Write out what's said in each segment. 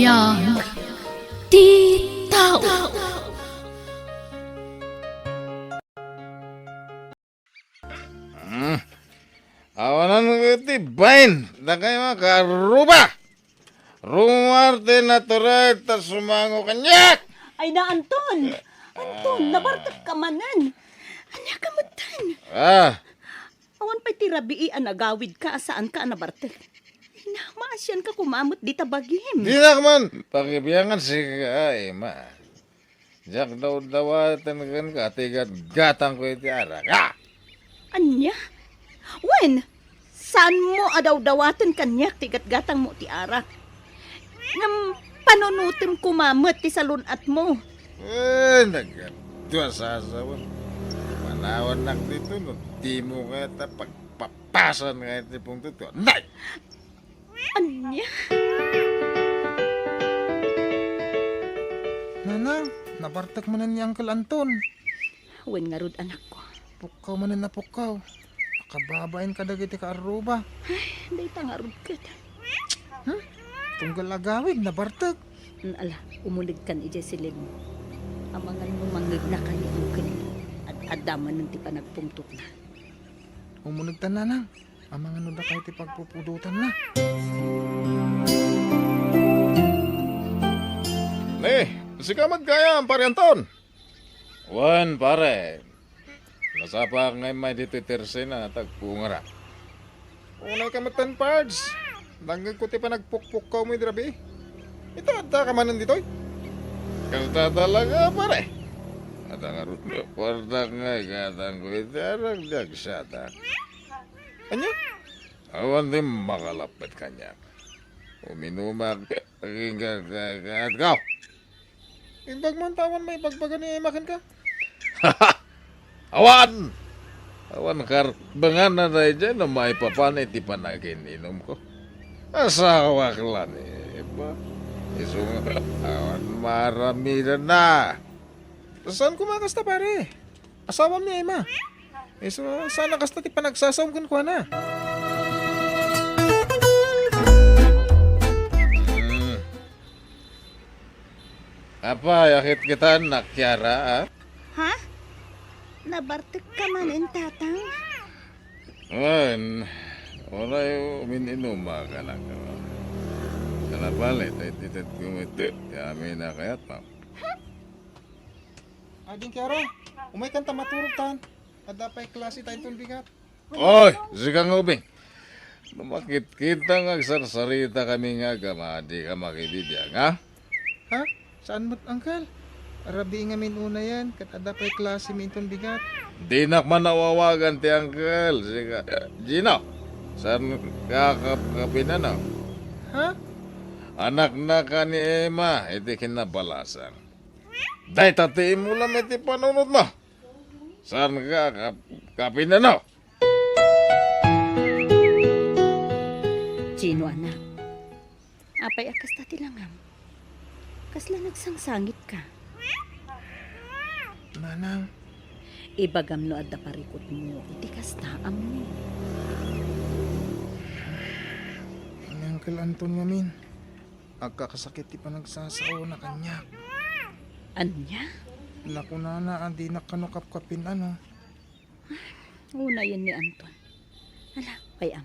Biag ti tao. Awanan ko iti bain. Na kayo makaruba. Rumarte natural ta sumango kanyak. Ay na, Anton! Anton, nabartak ka manan. Anya ka matan. Awan pa'y tirabii ang nagawid ka, saan ka nabartak. Na, maasyan ka kumamot di tabagim. Di na man. Pakibiyangan si Ema. Diyak daw dawatan ka tigat gatang ko iti arak. Anya? Wen, saan mo adaw-dawatan kanyak tigat-gatang mo ti arak? Ngam panunutim kumamot ti salunat mo. Nagkatuwa sa asawan. Manawan nak dito no. Di mo kaya ta pagpapasan nga iti pong tuto. Nay! Anya? Nanang, nabartak mo na ni Uncle Anton. Wen nga rod anak ko. Pukaw man na pukaw. Nakababain ka dagiti ka aruba. Day tangarod ka. Tunggal agawig, nabartak. Ala, umulig kan ije silid mo. Amangan mo mangig na kayo ukil. At adaman ng ti panagpungtok na. Umunog ta nanang. Amang ano na kayo ti pagpupudutan na. Si kamad kaya ang parianton. Wan pare. Nasapa ngay may dito terse na tagpungara. Unay kamatan pards. Danggag ko ti pa nagpukpuk mo idrabi. Ito ata ka manan dito. Kasta talaga pare. At ang arut na porta nga katang ko iti arang dagsata. Anya? Awan din makalapit kanya. Uminumag at gaw. Ibag man tawan may pagbaga ni makan ka. Awan! Awan kar bangan na rin dyan na may papanay ti panagin inom ko. Asawa ka lang ba? Isong awan marami na. Saan kumakasta pare? Asawa ni Emma. Iso sana kasta ti panagsasawam ko na. Apa, yakit kita nakyara, Ha? Nabartak ka manin, tatang? Wan, wala yung umininuma ka lang. Kalapalit, ay titit kumiti. Yami na kaya't, ma'am. Ading Kiara, umay kanta maturog tan. Ada pa'y klase tayo itong bigat. Oy, sikang ubing. Lumakit kita nga sarsarita kami nga gamadi ka makibibiyang, ha? Ha? Saan mo't Uncle? Arabi nga min una yan. Kat ada pa'y klase min itong bigat. Di nak man nawawagan ti Uncle. Sika, Gino, saan kakapinanaw? Ha? Anak na ka ni Emma, iti kinabalasan. Day tatiin mo lang iti panunod mo. Saan ka kapinanaw? Gino, anak. Apay akas tati langam. Kasla nagsangsangit ka. Nanang, Ibagam no adda parikot mo. Iti kastaam mo. ni Uncle Anton nga min. Agkakasakit ti panagsasaw na kanya. Anya? Naku nana, andi na kanukap-kapin ano. Una yan ni Anton. Ala, payam.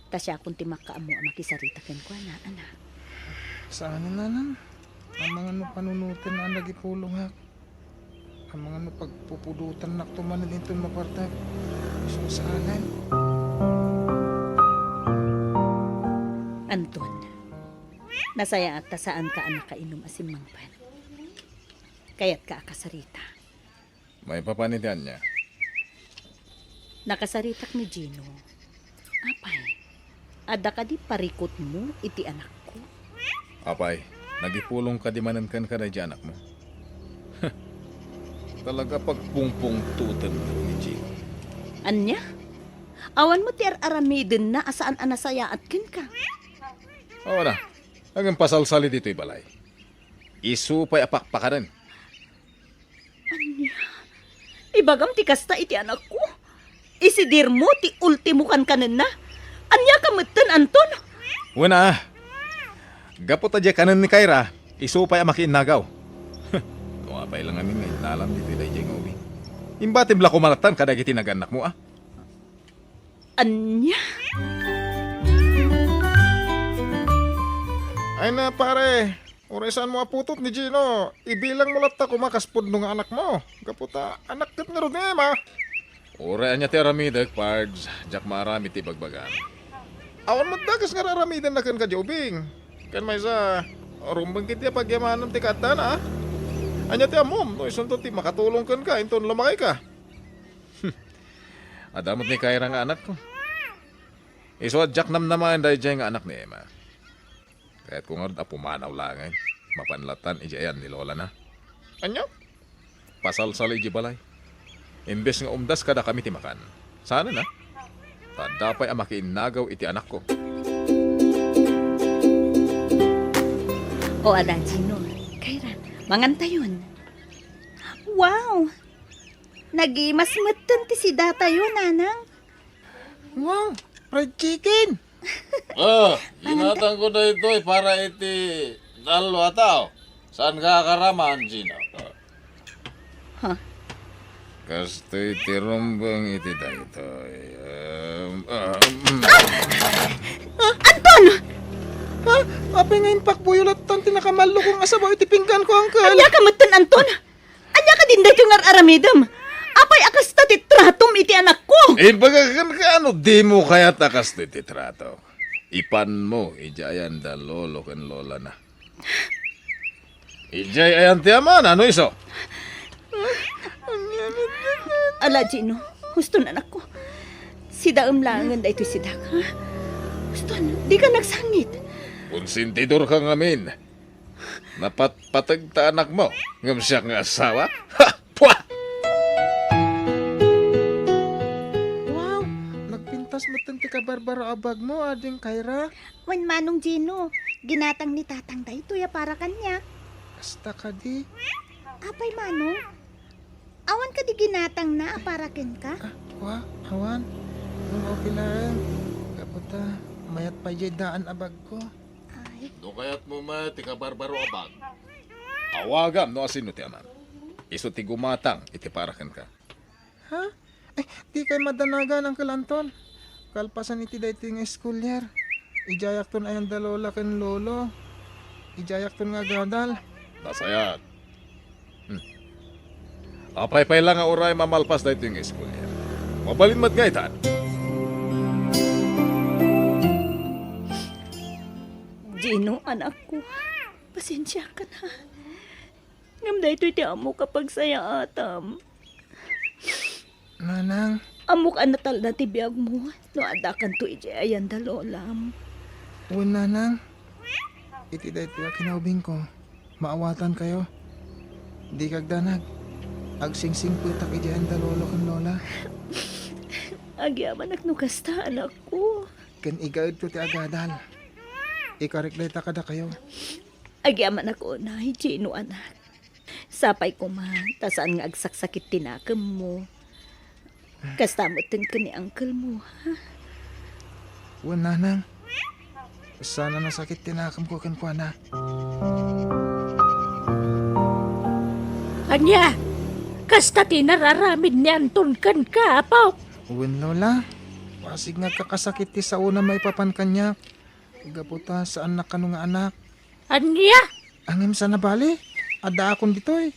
Tasya kung timaka mo makisarita ken ko na, anak. Saan na nanang? Ang mga no panunutin na ang nagipulong hak. Ang mga no pagpupudutan na tumanan itong mapartag. Isang saanan. Anton, nasaya at saan ka anak kainom asim mangpan. Kaya't ka akasarita. May papanitian niya. Nakasaritak ni Gino. Apay, ada ka di parikot mo iti anak ko. Apay, nagipulong ka di manankan ka na di anak mo. Talaga pagpungpung tutan ni Gino. Anya? Awan mo ti aramidin na asaan anasaya at kin ka. Oo na, hanggang pasalsali dito balay. Isu pa'y apakpakaran. Anya? Ibagam ti kasta iti anak ko. Isidir mo ti ultimo kan kanan na. Anya kamutan, Anton? Wala, Gapot adya kanan ni Kyra, isupay ang makiinagaw. Tuwapay lang amin ngayon, nalam dito dahil dyan uwi. Imbatim la kumalatan kadagi tinaganak mo ah. Anya? Ay na pare, oresan mo aputot ni Gino. Ibilang mo lata kumakaspod nung anak mo. Gaputa, anak kat nga ron eh, ma. Ore anya ti aramidag, pards. Jak marami ti bagbagan. Awan magdagas nga raramidan na kan ka jobing. Kan may sa rumbang kiti pagyamanan ti katan ah. Anya ti amom, no isunto ti makatulong kan ka, inton lumakay ka. Adamot ni Kyra nga anak ko. Iso jak nam naman dahil dyan nga anak ni Emma. Kahit kung nga pumanaw lang mapanlatan ijayan ni Lola na. Anya? Pasal-sal iji balay. Imbes nga umdas kada kami timakan. Sana na. Tadapay ang makiinagaw iti anak ko. O ada, Gino. Kyra, manganta yun. Wow! Nagimas matan ti si data yun, nanang. Wow, fried chicken! Inatang ko na ito para iti dalawa tao. Saan ka karaman, Gino? Huh? Kastoy tirumbang iti dito. Anton! Ha? Apay ngayon pakbuyo latan tinakamalo kong asabaw iti pinggan ko, Uncle. Anya ka matan, Anton! Anya ka din dahil yung aramidam! Apay akas ta titratom iti anak ko! Bagakan ka ano, di mo kaya takas ti trato. Ipan mo, ijayan da lolo ken lola na. Ijay ayan ti aman, ano iso? Ala, Gino, gusto na anak ko. Si daam langan da ito si Dak, ha? Gusto na, di ka nagsangit. Konsentidor ka ngamin. Napatpatag ta anak mo. Ngam siya nga asawa? Ha! Pwa! Wow, nagpintas mo ti kabarbaro abag mo, ading Kyra. Wan manong Gino, ginatang ni tatang da ito ya para kanya. Basta ka di. Apay manong, awan ka di ginatang na para ken ka? Wa, awan. Nung okay lang. Kaputa, mayat pa jay daan abag ko. Ay, Do kayat mo ma, tika barbaro abag. Awagam, no asino ti aman. Iso ti gumatang, iti parakan ka. Ha? Ay, di kay madanagan ang kalanton. Kalpasan iti dayto yung school year. Ijayak ton ayang dalola ken lolo. Ijayak ton nga gadal. Nasayat. Apay-pay lang nga oray mamalpas dahito yung school niya. Mabalin mat gaitan. Gino, anak ko, pasensya ka na. Ngam da ito iti amo kapag saya atam. Nanang, Amok anatal na ti biyag mo, no adakan to ijayan da lolam. uwan nanang. Iti dayto yung kinaubing ko. Maawatan kayo. Di kagdanag. Agsingsing po itak ijayan dalolo kan lola. Agyaman nagnukasta, anak ko. Ken igaid to ti agadal. Ikarekleta kada kayo. Agyaman ako na, Gino, anak. Sapay ko man, tasaan nga agsaksakit tinakam mo. Kastamutin ka ni uncle mo, ha? Uwan nanang. Sana nasakit tinakam ko kan kuana. Anya, kasta tinararamid ni Anton kan ka, apaw. Uwan lola. Pasig nga kakasakit ti sa una may papan kanya. Gaputa sa anak kanu nga anak. Anya, Angim sa nabali. Ada akon ditoy.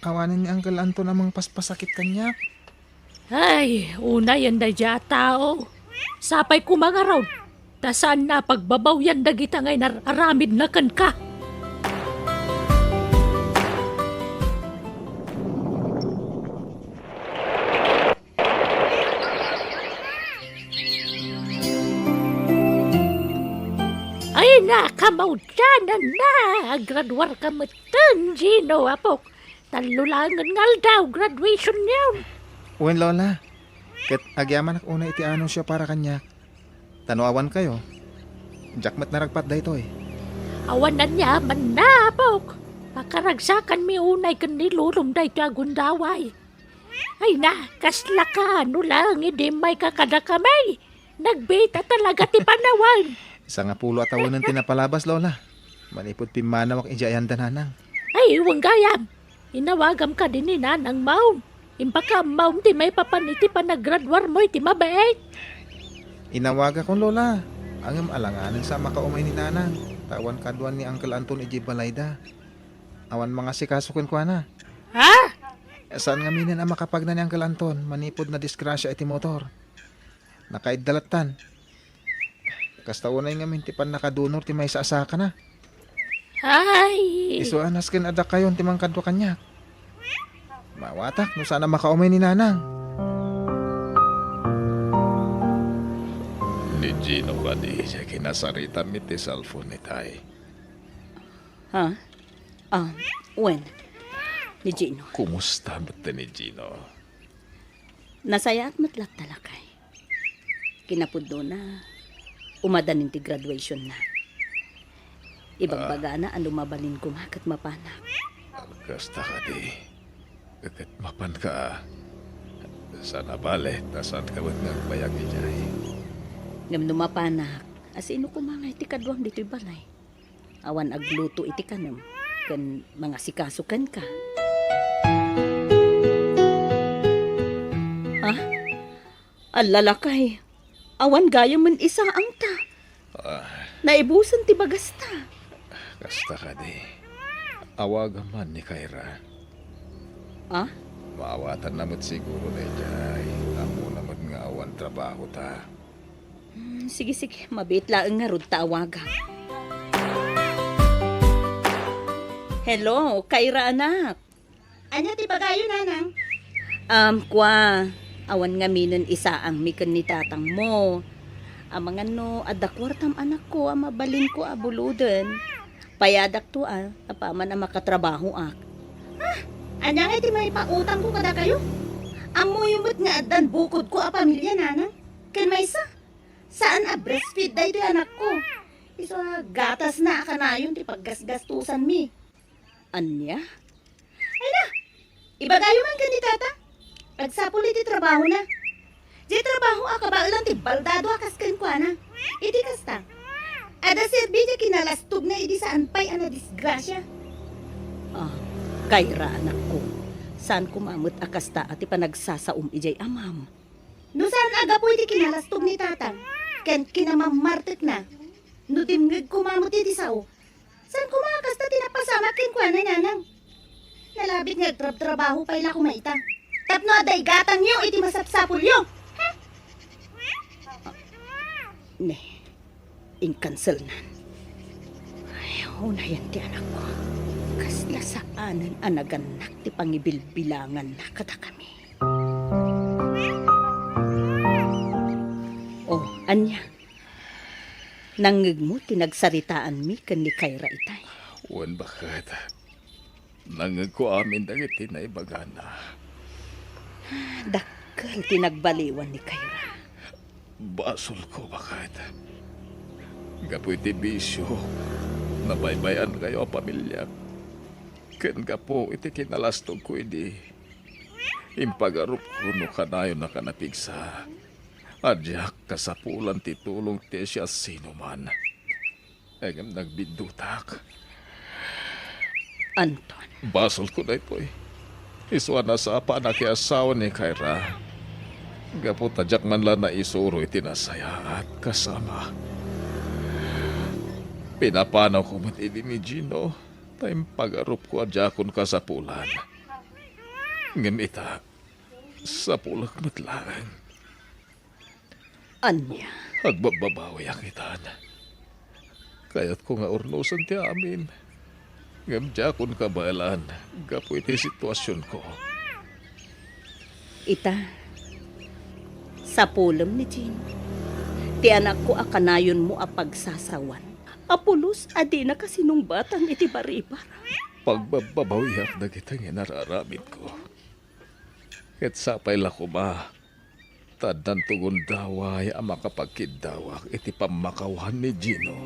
Awanin ni Uncle Anton amang paspasakit kanya. ay, una yan da dya tao. Sapay ko mga raw. Tasaan na pagbabaw yan dagita ngay nararamid na kan ka. Ay na, kamawdyanan na. Graduar ka matan, Gino, apok. Talulangan ngal daw, graduation yun. Uwan lola. Ket agyaman ak una iti ano siya para kanya. Tanuawan kayo. Jakmat na ragpat daytoy. Awan na niya man na, apok. Makaragsakan mi unay kan nilulom day agundaway. Ay na, kasla ka, ano lang, hindi may kakada kamay. Nagbita talaga ti panawan. Isa nga pulo at awan ng tinapalabas lola. Manipod pimanawak ijayan dananang. Ay, iwang gayam. Inawagam ka din ni Nanang Maum. Impaka Maum ti may papaniti pa naggraduar mo iti mabait. Inawaga kong lola. Ang alanganan sa makaumay ni nanang. Tawan kaduan ni Uncle Anton iji balayda. Awan mga sikasukin ko na. Ha? Saan nga minin ang makapagna ni Uncle Anton? Manipod na disgrasya iti motor. Nakaidalatan. Kasta unay nga mintipan nakadunor ti may saasaka na. Ay. Isuanas kin adak kayon ti mangkadwa kanya. Mawatak no sana makaumay ni nanang. Ni Gino ka di siya kinasarita mi ti cellphone ni Tay. Ha? Wen? Ni Gino. Kumusta ba ni Gino? Nasaya at matlat talakay. Kinapuddo na. Umadanin ti graduation na. Ibagbaga na ang lumabalin ko makat mapanak. Kasta ka di. Kakat mapan ka. Sana bale, tasan ka ba't nagbayag ni Jay? Ngam lumapanak, as ino kumangay ti kadwam dito'y balay. Awan agluto iti kanam, kan mga sikasukan ka. Ha? Alalakay, awan gaya man isa ang ta. Naibusan ti bagasta. Kasta ka di. Awagan man ni Kyra. Ah? Maawatan naman siguro na Jay. Amo naman nga awan trabaho ta. Sige, mabit lang nga rod tawaga. Hello, Kyra anak. Anya ti pagayo, Nanang? Kwa, awan nga minon isa ang mikan ni tatang mo. Mga no, adakwartam anak ko, mabalin ko abuluden. Payadak to apaman ang makatrabaho ak. Anya nga ti may pautang ko kada kayo? Amo yung ba't nga adan bukod ko a pamilya, Nanang? Ken may isa? Saan a breastfeed day ti anak ko? Iso gatas na kanayon ti paggasgastusan mi. Anya? Ay na, ibagayo man ka ni tata. Agsapol iti trabaho na. Di trabaho ka ba lang ti baldado akas ken kwa na. Iti kasta. Ada serbi di kinalastog na iti saan pa'y ana disgrasya. Kyra anak ko. Saan kumamot akasta at ipanagsasaum ijay amam? No saan aga po iti kinalastog ni tata. Ken kinamamartek na. No dimngeg kumamot iti sao. Saan kumakas na tinapasama ken kwa na Nanang? Nalabit nga trabaho pa ila kumaita. Tapno aday gatang yo iti masapsapul yo. Ne, in-cancel nan. Ayaw na yan ti anak ko. Kasla saanan anaganak ti pangibilbilangan na kada kami. Oh, anya. Nangig mo tinagsaritaan mi kan ni Kyra itay. Wan bakit? Nangag ko amin dagiti na ibagana. Dakkel tinagbaliwan ni Kyra. Basol ko bakit? Gapoy ti bisyo. Nabaybayan kayo pamilya. Ken gapo iti kinalastog ko hindi. Impagarup ko no kanayon na kanapigsa. Adyak kasapulan ti tulong ti siya sino man. Egam nagbidutak. Anton, Basol ko na ito eh. Iswa na sa panaki asawa ni Kyra. Gapo tadyak man lang na isuro itinasaya at kasama. Pinapanaw ko matili ni Gino. Tayong pag-arup ko adjakon kasapulan. Ngamita, sa pulak matlaan. anya. Agbababawi ang itan. Kaya't ko nga urnusan ti amin. Ngamdya kun kabalan, gapo iti sitwasyon ko. Ita, sa pulam ni Jean, ti anak ko akanayon mo a pagsasawan. Apulos, adi na kasinong batang iti baribar. Pagbabawiyak na kitang inararamit ko. Ket sapay la ko ba, tadan tugon daway ang makapagkidawak iti pamakawhan ni Gino.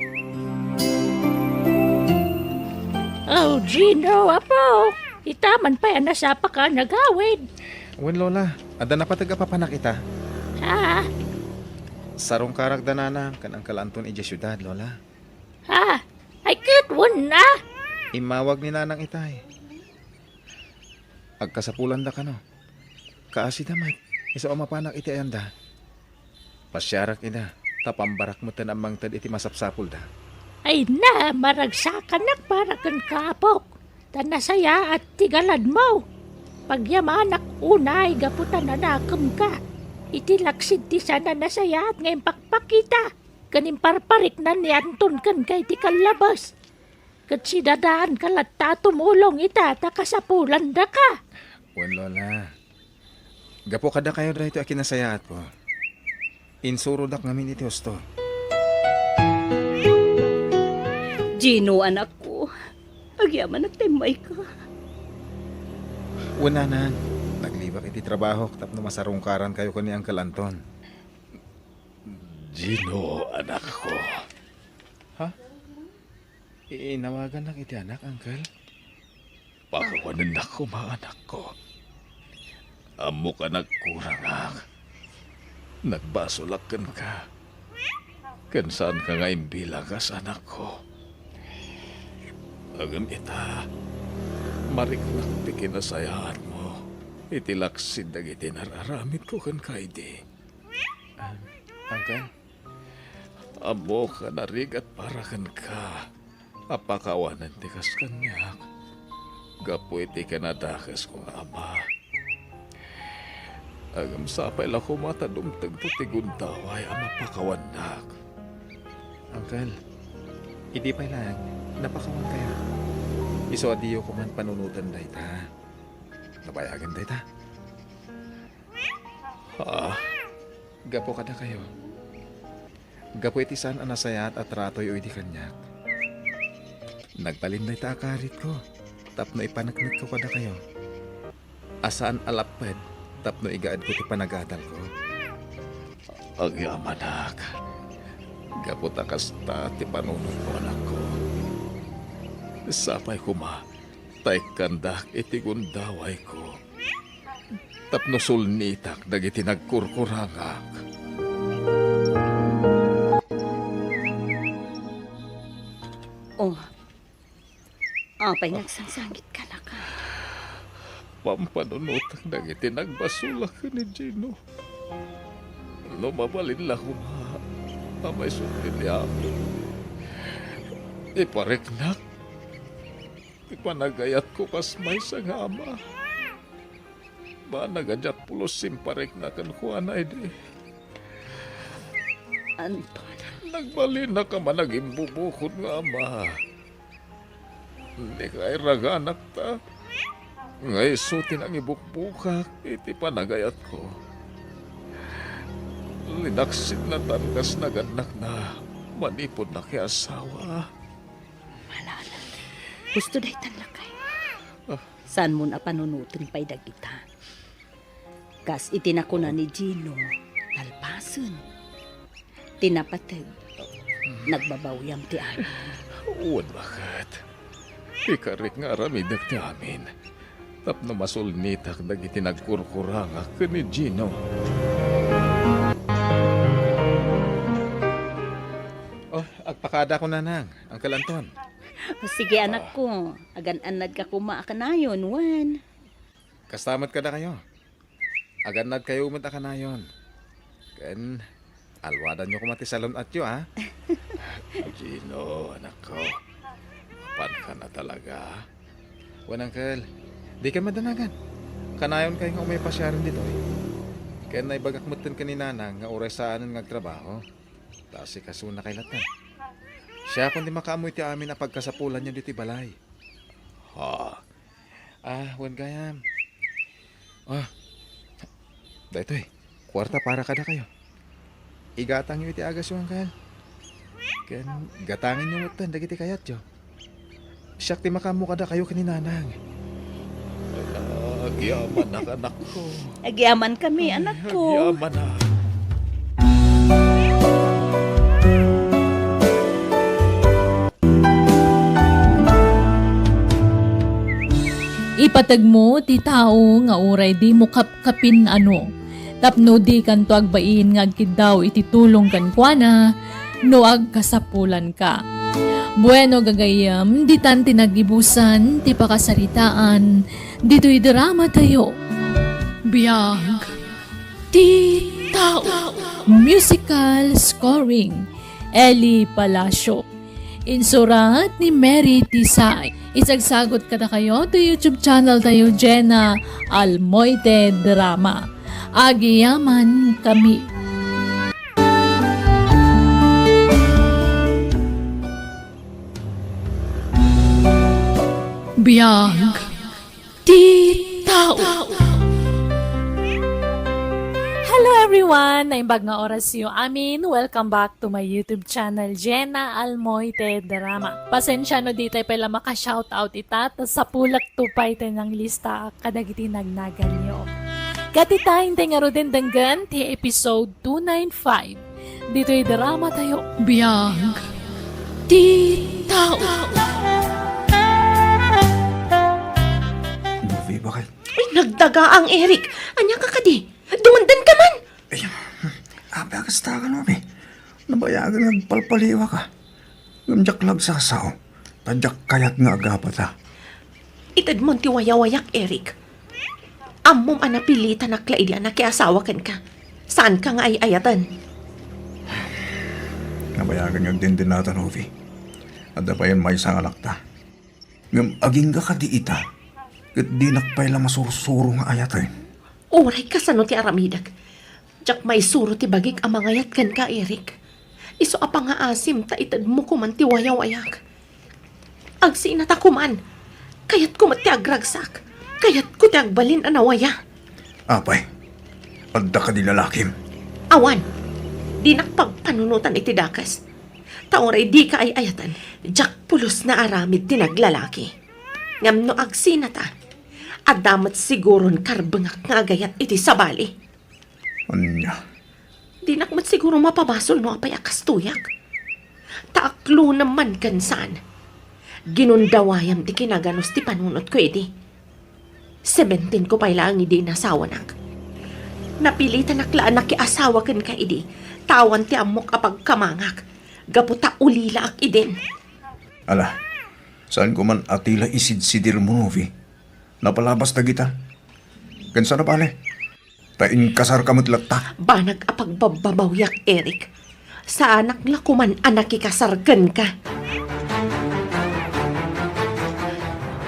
Oh, Gino, apo. Itaman pa yan nasapa ka nagawid. Wen lola, ada na patag apapanak ita. Ha? Sarong karagda nanang kan Uncle Anton iji syudad lola. Ha? Ay, kit! wan na. Imawag ni nanang itay. Agkasapulan da ka no. Kaasi damat. Isa o mapanak iti ayanda. Pasyarak ina. Tapambarak mo tanamang tad iti masapsapul da. Ay na, maragsakan na para kan kapok. Tanasaya at tigalad mo. Pagyamanak unay, gaputan na nakam ka. Itilaksid ti sana nasaya at ngayon pakpakita. Kanin parparik na ni Anton kan kay ti kalabas. Kat sidadaan kalat tatumulong ita, takasapulan da ka. Wan lola. Gapo kada kayo dahito akinasayaat ko. Insuro dak ngamin iti husto. Gino, anak ko. Agyaman at timay ka. Una na. Naglibak iti trabaho tapno masarungkaran kayo ko ni Uncle Anton. Gino, anak ko. Ha? Inawagan lang iti anak, Uncle. Pakawanan ako mga anak ko. Amo ka nagkurangak. Nagbasulakan ka. Kansaan ka nga imbilang ka sa anak ko. Agam ita, mariklak ti kinasayaan mo. Itilaksid na iti nararamit ko kan kaidi. Uncle? Amo ka narigat para kan ka. Apakawanan ti kas kanyak. Gapu iti kanadakas kong ama. Agam sapay la ko matadumtag to ti gundaway ama pakawanak. Uncle, hindi pa lang. Napakawan kaya. Iso adiyo ko man panunutan da ita. Nabayagan da ita. Ha? Gapo kada kayo. Gapo iti saan anasayat at ratoy o iti kanyak. Nagbalin da ita akarit ko. Tapno ipanaknit ko kada kayo. Asaan alapad. Tapno igaad ko ti panagadal ko. Agyamanak. Gapo takas ta ti panunod ko anak ko. Sapay ko ma. Tay kandak iti gundaway ko. Tapno sulnitak dagiti nagkurkurangak. Oh. Apay nagsangsangit ka na ka. Pampanunutang dagiti nagbasulak ni Gino. Lumabalin lang ko ma. Amay sultin ni Ami. Ipariknak. Ipanagayat ko kas may sangama. Ba nagadyak pulos simpariknakan ko anay di. Anton. Nagbalin na ka man nagimbubukod nga ama. Hindi ka iraganak ta. Ngay sutin ang ibukbukak, iti panagayat ko. Linaksid na tankas naganak na manipod na kay asawa. Malala. Gusto dahi tanlakay. Saan mo na panunutin pa'y dagita? Kas itinako na ni Gino, talpason. Tinapatag. Nagbabawyam ti amin. Uwan bakit? Ikarik nga ramidak ti amin. Tapno masulnitak dagiti nagkurkurangak ni Gino. Oh, agpakada ko na nang, Uncle Anton. Sige anak ko, agan-anad ka kumaakanayon, Juan. Kastamat ka na kayo. Aganad kayo umit akanayon. Ken, alwadan nyo kumati salon at yo, ha? Gino, anak ko. Mapan ka na talaga. Wan, Uncle. Di ka madanagan. Kanayon kayo nga umay pasyaran dito, eh. Ken na ibagakmutan ka ni nanang nga oras saan nga trabaho. Tapos si kasuna kay latan. Siya kundi makaamoy ti amin na pagkasapulan niya dito balay. Ha? Wan gayam. Dito eh. Kwarta para kada kayo. Igatang yung iti agas yung Uncle. Ken, gatangin yung mutan, dagiti kayat yo. Siyak ti makamu kada kayo kaninanang. Agyaman na anak ko. Agyaman kami, anak ko. Agyaman na. Ipatag mo ti tao nga uray di mo kapkapin ano. Tapno di kan to agbain nga agkid daw iti tulong kan kuana no agkasapulan ka. Bueno gagayam, di tan tinagibusan, ti pakasaritaan, dito'y drama tayo. Biyag, ti tao. Musical scoring, Eli Palacio. Insurat ni Mary Tisay. Isagsagot kada kayo to YouTube channel tayo, Jenna Almoite Drama. Agiyaman kami. Biyag, ti tao. Hello everyone! Naimbag nga oras yung amin. Welcome back to my YouTube channel, Jenna Almoite Drama. Pasensya no di tayo pala maka-shoutout ita sa pulak tupay tayo ng lista kadagiti nagnagan nyo. Katitain tayo nga ro din danggan ti episode 295. Dito'y drama tayo. Biyag, ti tao. Novi, bakit? Ay, nagdaga ang Eric. Anya ka kadi? Dumandan ka man. Ay, abagas ta ka, Novi. Nabayagan nagpalpaliwa ka. Gamjak lagsasaw. Tadyak kayat nga agapata. Itad mo ti wayawayak, Eric. Amom anapilitan na klaidya na kiasawa kan ka. Saan ka nga ay ayatan? Nabayagan nga din nata, Novi. Ada pa yan may isang anak ta. Ngam aging ka di ita. Kat di nakpay lang masursuro nga ayatan. Uray ka sa no ti aramidag. Diyak may suro ti bagik ang mangayat kan ka, Eric. Iso apa nga asim ta itad mo kuman ti wayawayak. Agsinata kuman. Kayat kumat ti agragsak. Kayat ko ti agbalin anawaya. Apay, adda ka di lalakim. Awan, di nakpagpanunutan iti dakas. Taoray di ka ay ayatan, jak pulos na aramid ti naglalaki. Ngam no agsinata, adamat siguron karbengak nga agayat iti sabali. Anya, Di nakmat siguro mapabasol no apay akastuyak. Taaklo naman kan saan. Ginundawayam ti kinaganos ti panunot ko iti. 17 ko pa'y lang idi nasawa nak. Napilitan naklaan na kiasawa kan ka idi. Tawan ti amok apag kamangak. Gaputa ulila ak idin. ala, saan ko man atila isid-sidir mo, Novi? Napalabas na kita. Kansa na pala? Tain kasar kamot lakta. Banag apag bababawyak, Eric. Sa anak lakuman anak ikasargan ka.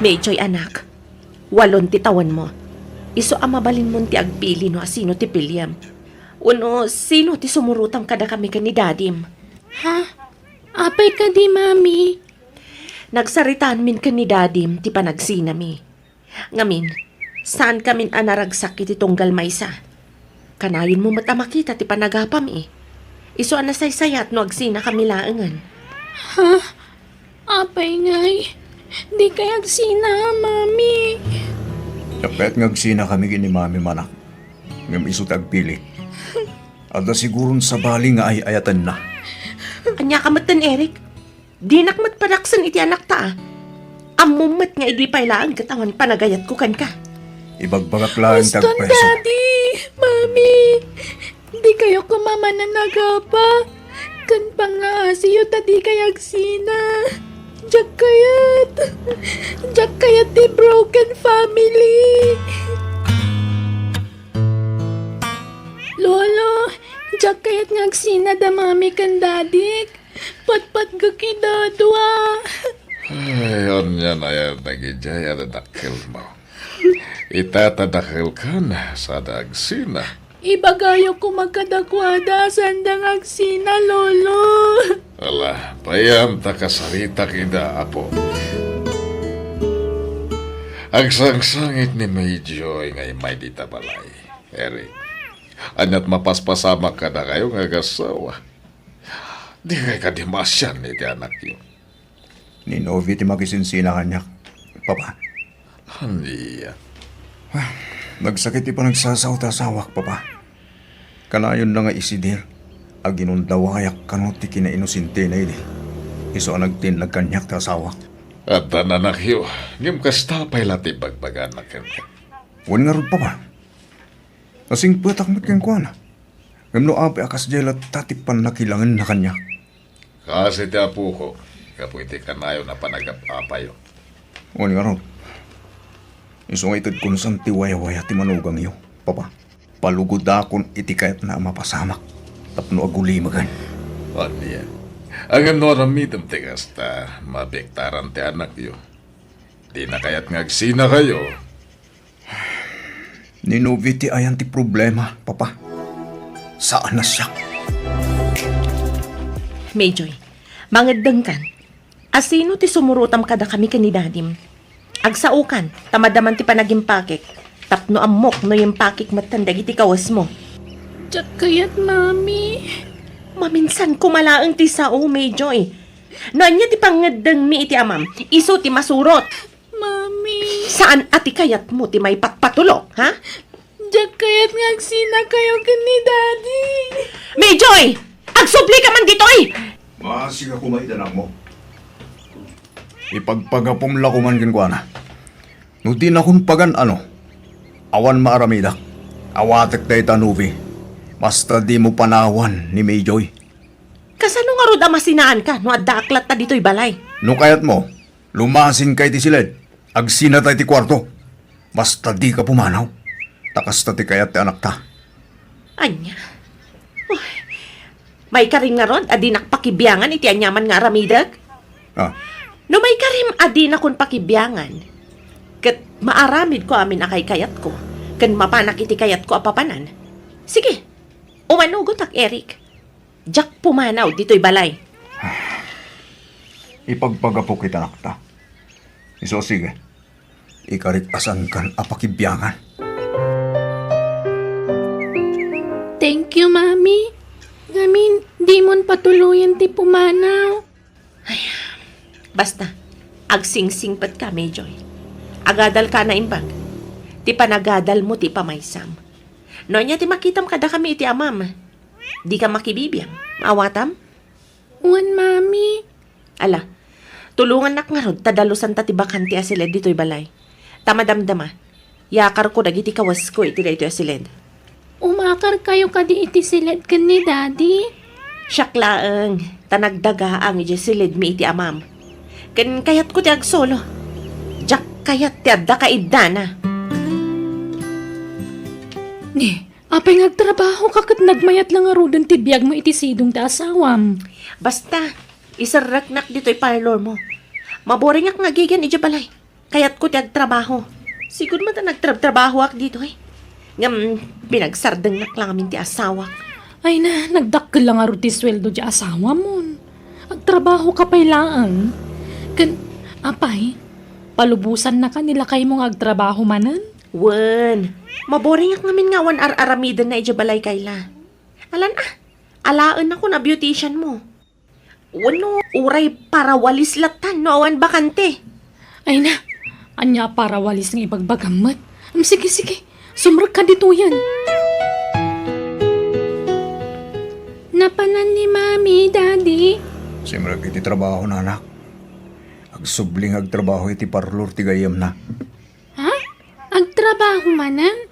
Medyo'y anak. 8 titawan mo. Iso amabalin mo ti agpili no asino ti Pilliam. Uno, sino ti sumurutang kada kami ka ni Dadim? Ha? Apay ka di, mami? Nagsaritaan min ka ni Dadim ti panagsinami. Ngamin, saan kamin anaragsak iti tunggal maysa? Kanayon mo matamakita ti panagapam eh. Iso anasaysayat no agsina kami laangan. Ha? Apay ngay. Di kayag sina, mami. Kapet ngagsina kami gini mami manak. Ngam iso tagpili. Ada sigurun sa bali nga ay ayatan na. Anya kamatan, Eric? Di nakmat padaksan iti anak ta. Amumat nga idi pailaan katawan panagayat ko kan ka. Ibagbagak lang Boston, tagpreso. Daddy! Mami! Di kayo kumama na nagapa. Kan pa nga siyo ta di kayag sina. Diyak kayat di broken family. Lolo, diyak kayat ngagsina da mami kan dadik. Patpat gakidadwa. Ay, anya na yan nagijay at dakil mo. Itatadakil ka na sa dagsina. Ibagayo ko magkadakwada sandang agsina, lolo. Ala, payam takasarita kida apo. Ang sangsangit ni Mayjoy ngay may dita balay. Eric, anyat mapaspasama ka na kayo nga gasawa. Di kay kadimasyan iti anak yun. Ni Novi ti magisinsina kanyak. Papa, Hindi yan. nagsakit ti pa nagsasawta-sawak, Papa. Kanayon na nga isidir. Aginundawayak kanot ti kinainosinte na ini. Iso nagtin nagkanyak ta sawak. At tananak yun, ngim kastapay lati bagbagan na kan ka. Wan nga rin, Papa. Kasing patak mat kang kuana. Ngam no api akas jela tatipan na kilangan na kanya. Kasi ti apo ko, Kapwede ka na na panagap-apayo. Uni nga ron. Iso nga itad ko sa tiwaya-waya ti manugang iyo, papa. Palugod akon iti kayat na mapasamak. Tapno agulimagan. O niya. Ang noramidam ti kasta, mabektaran ti anak yo. Di na kaya't ngagsina kayo. Ninuvi ti ayan ti problema, papa. Saan na siya? Mayjoy, mangedeng kan. Asino ti sumurutam kada kami kanidadim. Agsaukan, tamadaman ti panaging pakik. Tapno amok no yung pakik matandag iti kawas mo. Diyak kayat, mami. Maminsan kumalaang ti sao, Mayjoy. Noan niya ti pangedeng mi iti amam, iso ti masurot. Mami. Saan ati kayat mo ti may patpatulok, ha? Diyak kayat ngagsina kayo kani daddy. Mayjoy! Agsubli ka man dito eh! Masig ako maidanang mo. Ipagpagapumla ko man kinkwana. No di na kung pagan ano. Awan maaramidak. Awatek day tanuvi. Basta di mo panawan ni Mayjoy. Kasano nga rod amasinaan ka no adaklat ta dito'y balay? No kayat mo, lumasin kay ti silid. Agsina tayo ti kwarto. Basta di ka pumanaw. Takas ta ti kayat ti anak ta. Anya. Uy, may karing nga rod adi nakpakibiyangan iti anyaman nga aramidag? Ah, No may karim adi na kun pakibiyangan. Kat maaramid ko amin akay kayat ko. Kan mapanak iti kayat ko apapanan. Sige, umanugot ak Eric. Jack pumanaw dito'y balay. ipagpagapo kita anak ta. Iso sige. Ikarit asan kan apakibyangan. Thank you, mami. Ngamin, di mon patuluyan ti pumanaw. Basta, agsingsingpat ka, Mayjoy. Agadal ka na imbag. Ti panagadal mo ti pamaysam. No niya ti makitam kada kami iti amam. Di ka makibibiyang. Maawatam? Wan, mami. Ala, tulungan nak nga rod, tadalusan ta ti bakanti asiled dito'y balay. Tamadamdama, yakar ko dagiti kawas ko iti dito asiled. Umakar kayo kadi iti silid kan ni daddy. Syaklaang, tanagdaga ang iti silid mi iti amam. Ken kayat ko ti agsolo. Jak kayat ti adda kaidana. Ni, apay ngagtrabaho ka kat nagmayat lang arudan ti biyag mo iti sidong ta asawam. Basta, isaraknak dito'y parlor mo. Maboring ak ngagigan iti balay. Kayat ko ti agtrabaho. Siguro man ta nagtrabaho ak dito eh. Ngam, binagsardeng nak lang amin ti asawa. Ay na, nagdakkel lang aro ti sweldo di asawa mo. Agtrabaho ka pa'y laan. Kan, apay, palubusan na ka nila kay mong agtrabaho manan? Wen, maboring ak namin nga wan ar-aramidan na iti balay kayla. Alan alaan ako na beautician mo. Wano, uray para walis latan no awan bakante. Ay na, anya para walis ng ibagbagamat. Sige, sige, sumrag ka dito yan. Napanan ni mami, daddy. Simrag iti trabaho na anak. Agsubling agtrabaho iti parlor ti gayam na. Ha? Agtrabaho manan?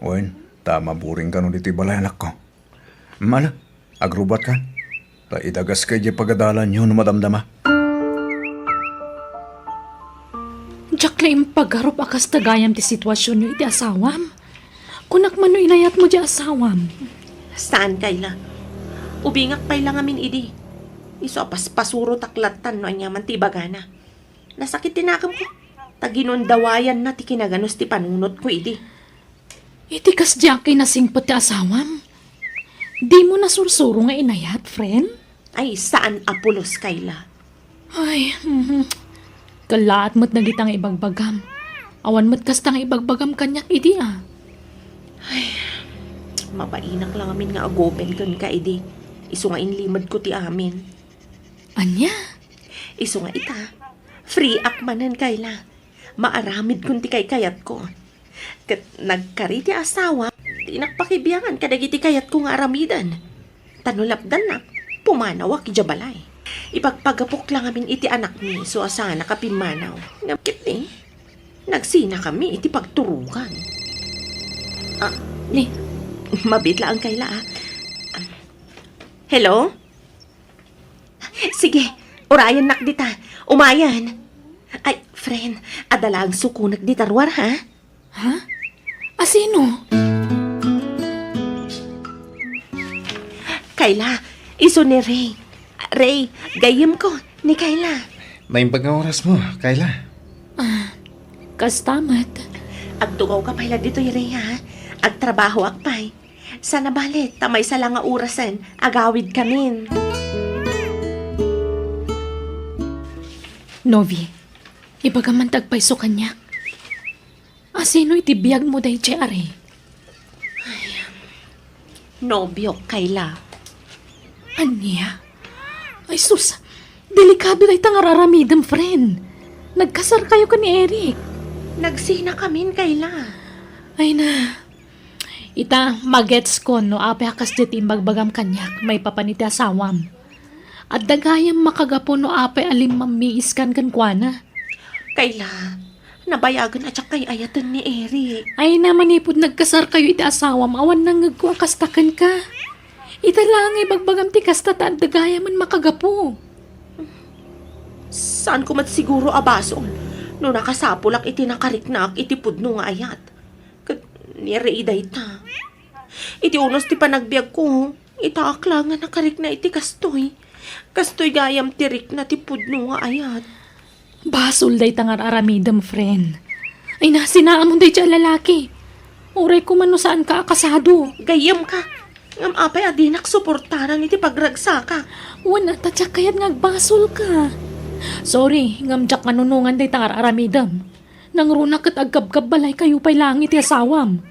Wen, tama buring ka nun iti balay anak ko. Mala, agrubat ka. Ta idagas kay di pagadalan yun madamdama. Diyak na impagarup akas tagayam ti sitwasyon nyo iti asawam. Kunak man no inayat mo di asawam. Saan kayla? Ubingak pa'y lang amin idi. Iso apas pasuro taklatan no anya man ti bagana. Nasakit tinakam ko. Taginundawayan na ti kinaganos ti panunot ko idi. Iti kas diyak kay nasingpot ti asawam. Di mo nasursuro nga inayat, friend? Ay, saan apulos kayla? Ay, kalaat mo't nagitang ibagbagam. Awan mo't kastang ibagbagam kanyak idi ah. Mapainak lang amin nga agopen kan ka idi. Iso nga inlimad ko ti amin. Anya? Iso nga ita. Free akmanan kayla. Maaramid kun ti kay kayat ko. Kat nagkari ti asawa, ti nakpakibiyangan kadagiti kayat ko nga aramidan. Tanulapdan na, pumanawak ijabalay. Ipagpagapok lang amin iti anak ni, so asana kapimanaw. Ngapkit ni, nagsina kami iti pagturukan. Ni, mabitla ang kayla ah. Hello? Sige, Orayan nak dita. Umayan. Ay, friend, adala ang sukunag di tarwar, ha? Asino? Kayla, iso ni Ray. Ray, gayem ko ni Kayla. Naimbag nga oras mo, Kayla. Kastamat. Agtugaw ka pala dito, Ray, ha? Agtrabaho akpay. Sana balit, tamay sa lang nga orasan, agawid kamin. Novi, ibagaman tagpaiso kanya. Asino itibiyag mo day Jerry? Nobyo, Kayla. Anya? Ay sus, delikado day tangararamidam, friend. Nagkasar kayo ka ni Eric. Nagsina kamin, Kayla. Ay na. Ita, magets ko no ape hakas diti imbagbagam kanyak may papaniti asawam. At dagayam makagapo no ape alim mamiiskan kan kuana. Kayla, nabayagan at kay ayatan ni Eric. Ay na manipod nagkasar kayo iti asawam awan nang ngagkuakastakan ka. Ita lang ay bagbagam ti kasta at dagayam man makagapo. Saan ko mat siguro abasol? No nakasapulak iti nakariknak iti pudno nga ayat. Niraiday ta. Iti unos ti panagbiag ko. Itaakla nga nakarik na iti kastoy. Kastoy gayam tirik na ti pudno nga ayat. Basol day tangar aramidam, friend. Ay na, sinaamon day dyan lalaki. Uray ko man no saan ka akasado. Gayam ka. Ngam apay adinak suportaran iti pagragsaka. Wana tatsak kayat ngagbasol ka. Sorry, ngam jak manunungan day tangar aramidam. Nang runa kat agkabkab balay kayo pa'y langit ti asawam.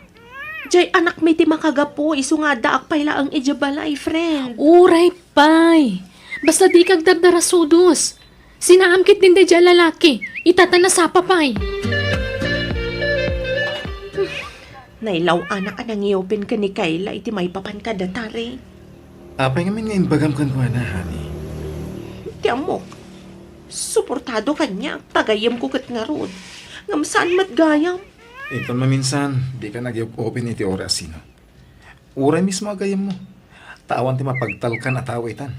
Jay anak may ti makagapo. Iso nga daak payla ang ijabalay, friend. Uray pay. Basta di kag dardarasudos. Sinaamkit din day dyan lalaki. Itata na sapa pay. Nailaw anak anang iopin ka ni Kayla. Iti may papan ka datari. Apay ngamin nga imbagam kan ko na, honey. Ti amok. Suportado kanya. Tagayam ko kat nga rod. Ngam saan matgayam? Ito maminsan, di ka nag-open iti oras sino. Uray mismo agayam mo. Tawan ti mapagtalkan at awitan.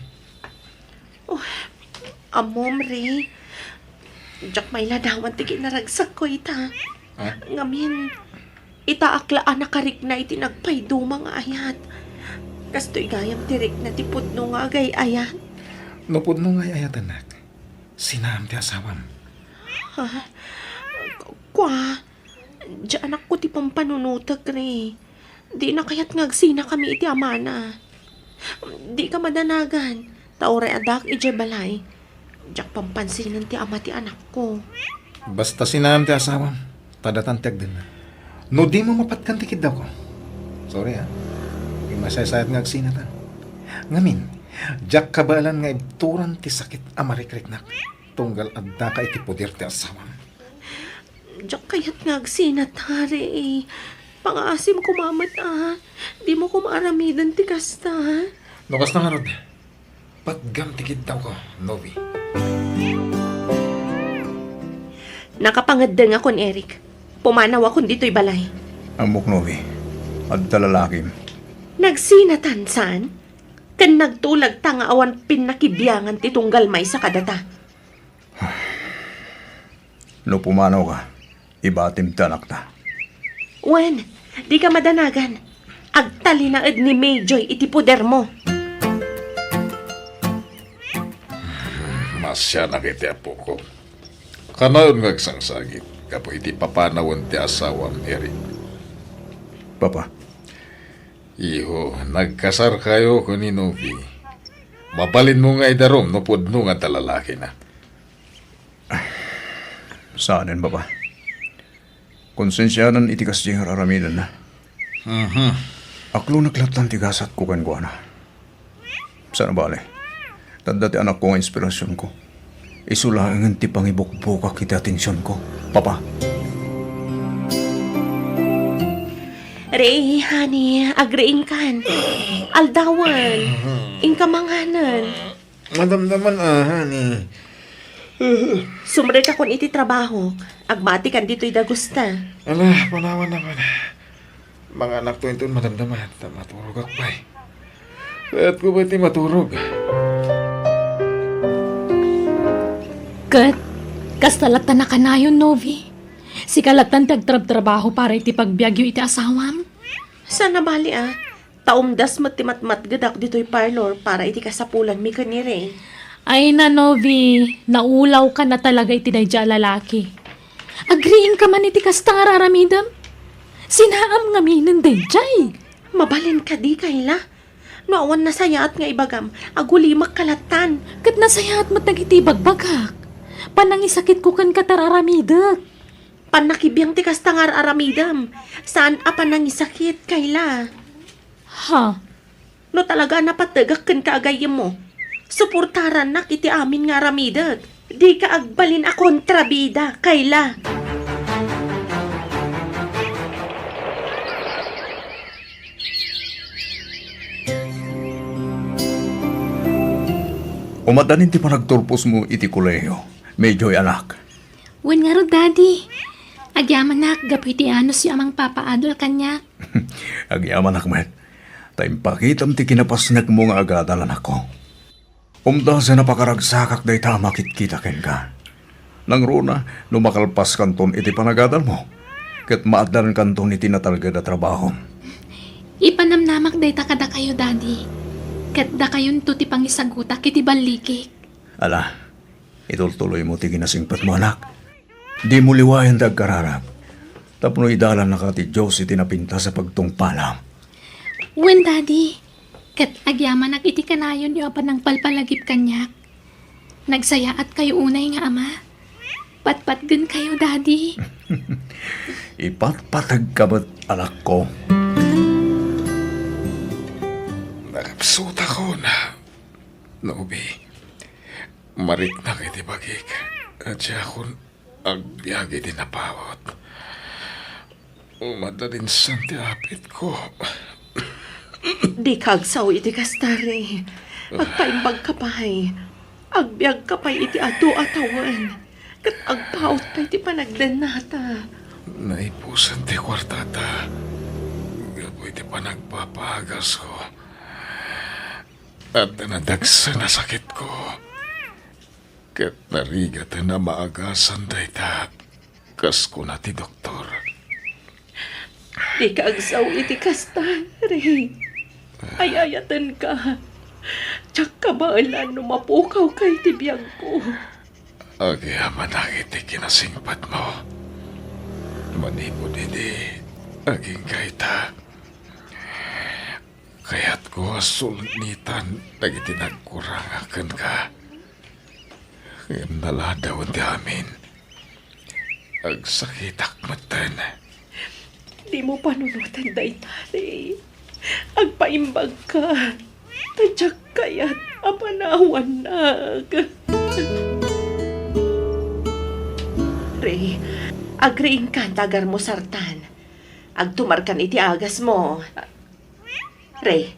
Amom, Ray. Diyak may ladawan ti kinaragsak ko ita. Ha? Ngamin, itaaklaan na karik na iti nagpaydo mga ayat. Kasto'y gayam tirik na ti pudno nga agay ayat. Nupod no ngay ayat anak. Sinam ti asawam. Kwa, di anak ko ti pampanunutag, Ray. Di na kaya't ngagsina kami iti amana. Di ka madanagan. Tauray adak iti balay. Diyak pampansinan ti ama ti anak ko. Basta sinam ti asawam. Tadatan tiag din na. No di mo mapatkan tikid daw ko. Sorry ha. Yung masayasayat nga agsinatan. Ngamin, jak kabalan nga ibturan ti sakit amarikrik nak. Tunggal adda ka iti poder ti asawam. Diyak kaya't ngagsinat, Hari. Pangasim kumamat, Di mo kumaramidan ti kasta, Nukas na nga rod. Patgam tikid daw ko, Novi. Nakapangadda nga kon, Eric. Pumanaw akong dito'y balay. Amok Novi. At talalakim. Nagsinatan saan? Kan nagtulag ta nga awan pinakibiyangan ti tunggal may sa kadata. No pumanaw ka, ibatim tanak ta. Wen, di ka madanagan. Agtali na ed ni Mayjoy iti puder mo. Masya na kiti apo ko. Kanayon ngagsangsagit. Kapo iti papanawan ti asawam, Eric. Papa, Iho, nagkasar kayo ko ni Novi. Mapalin mo nga idarom, no pudno nga talalaki na. saanin papa? Konsensyanan iti kasi raramidan na. Aklo naglatan ti gasat ko kan ko na. Sana bale, tanda ti anak ko nga inspirasyon ko. Isulangan ti pangibukbukak iti atensyon ko. Papa, Ray, honey, agreeing kan. Aldawan. Ingkamanganan. Madamdaman honey. Sumre ka kon iti trabaho. Agmati kan dito'y dagusta. Ala, panawan naman. Mga anak to ito madamdaman. Maturog ako pa Kaya't ko ba iti maturog? Kat, kastalatan na kanayon, Novi. Si kalatan tagtrab-trabaho para iti pagbiagyo iti asawam. Sana bali taumdas matimatmat gadak dito'y parlor para iti kasapulan mi kanire. Ay na, Novi, naulaw ka na talaga iti dayja lalaki. Agriin ka man iti kasta nga raramidam. Sinaam nga minin dayjay. Mabalin ka di kayla. Noawan na sayat nga ibagam, agulimak kalatan. Kat nasayat mat nagiti bagbagak. Panangisakit ko kan katararamidak. Panakibiyang ti kastangar aramidam. Saan panangisakit kayla? Ha? No talaga napatagak kan kaagayem mo. Suportaran nak iti amin nga aramidag. Di ka agbalin a kontrabida kayla. Umadanin ti panagturpos mo iti kuleyo. Medyo'y anak. Wen nga ro, Daddy. Agyaman nak, gapoy ti ano si amang papaadol kanya. Agyaman akmet. Taim pakitam ti kinapasnak mo nga agadalan ako. Umda sa napakaragsakak day tamakit kita ken ka. Nang runa, lumakalpas kanton iti panagadal mo. Kat maadlan kanton iti natalga da trabaho. Ipanamnamak day takada kayo, Daddy. Kat da kayon to ti pangisaguta kiti balikik. Ala, itultuloy mo ti ginasingpat mo anak. Di mo liwayan dag kararap. Tapno idalan na ka ti Diyos iti napinta sa pagtungpalam. Wen, Daddy. Kat agyaman iti kanayon yu apan ng palpalagip kanyak. Nagsayaat kayo unay nga ama. Patpatgan kayo, Daddy. Ipatpatag ka ba't anak ko? Nakapsuta ko na. Nobi. Marik na kiti bagik. At siya akong agbyagi din napawat. Umadalin sa apit ko. Di kagsaw iti kastari. Agpaimbag ka pa'y. Agbiag ka pa'y iti ato atawan. Kat agpaut pa iti panagdan nata. Naipusan ti kwartata. Gapoy ti panagpapagas ko. At nadagsa na sakit ko. Kat narigat na maagasan dayta. Kas ko na ti doktor. Di kagsaw iti kastari. Ayayatan ka. Tsak kabaalan no mapukaw kay ti biyag ko. Agyaman ang iti kinasingpat mo. Manipod hindi. Aging kaita. Kaya't ko sulnitan nagiti nagkurang akan ka. Ngayon naladaw di amin. Agsakitak matan. Di mo panunutan daytari. Agpaimbag ka. Tadyak kaya't apanawan nag. Ray, agriin ka tagar mo sartan. Agtumarkan iti agas mo. Ray,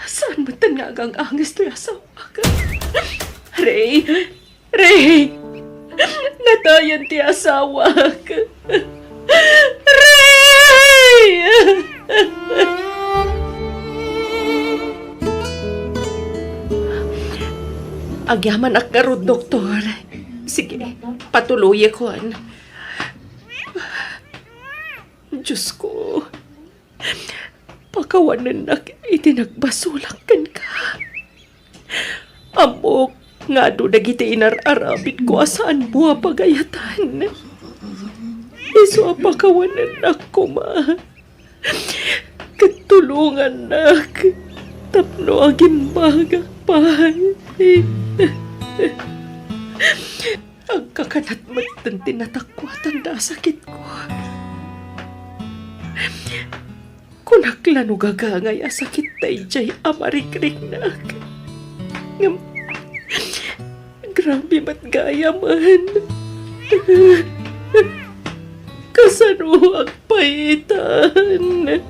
saan mo tanagang angas to yasawa ka? Ray, natayan ti asawa ka. Ray! Agyaman ak karod, doktor. Sige, patuloy ko. Diyos ko, pakawanan na itinagbasulak kan ka. Amok, nga do dagiti inararabit ko asaan mo pagayatan. Iso pakawanan na ko, ma. Katulungan na. Tapno aging bagak pa. Ang kakanat matan tinatakwatan na sakit ko. Kunaklano gagangay asakit tayo jay amarikrik na. Grabe matgaya man. Kasano ang paitan.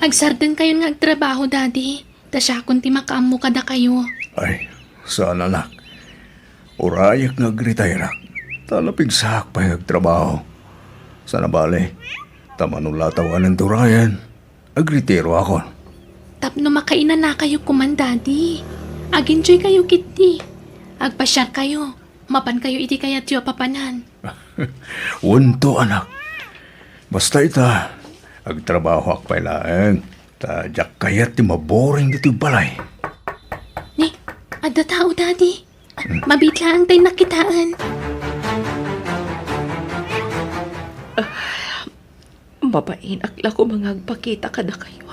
Agsardan kayo nga agtrabaho, Daddy. Tasya kung ti makaammo kada kayo. Ay, saan anak? Urayak nga gritayrak. Talapigsak pa yung trabaho. Sa nabali, tamanula tawanan to Ryan. Agritero ako. Tapno makainan na kayo kumandadi. Aginjoy kayo kiti. Agpasyar kayo. Mapan kayo iti kaya tiyo papanan. Unto anak. Basta ita, agtrabaho ak pailaeng. Tadyak kayat ti maboring dito yung balay. Ni, ada tao dadi. Mabitla ang tayo nakitaan. Mabain akla ko mga agpakita kada kayo.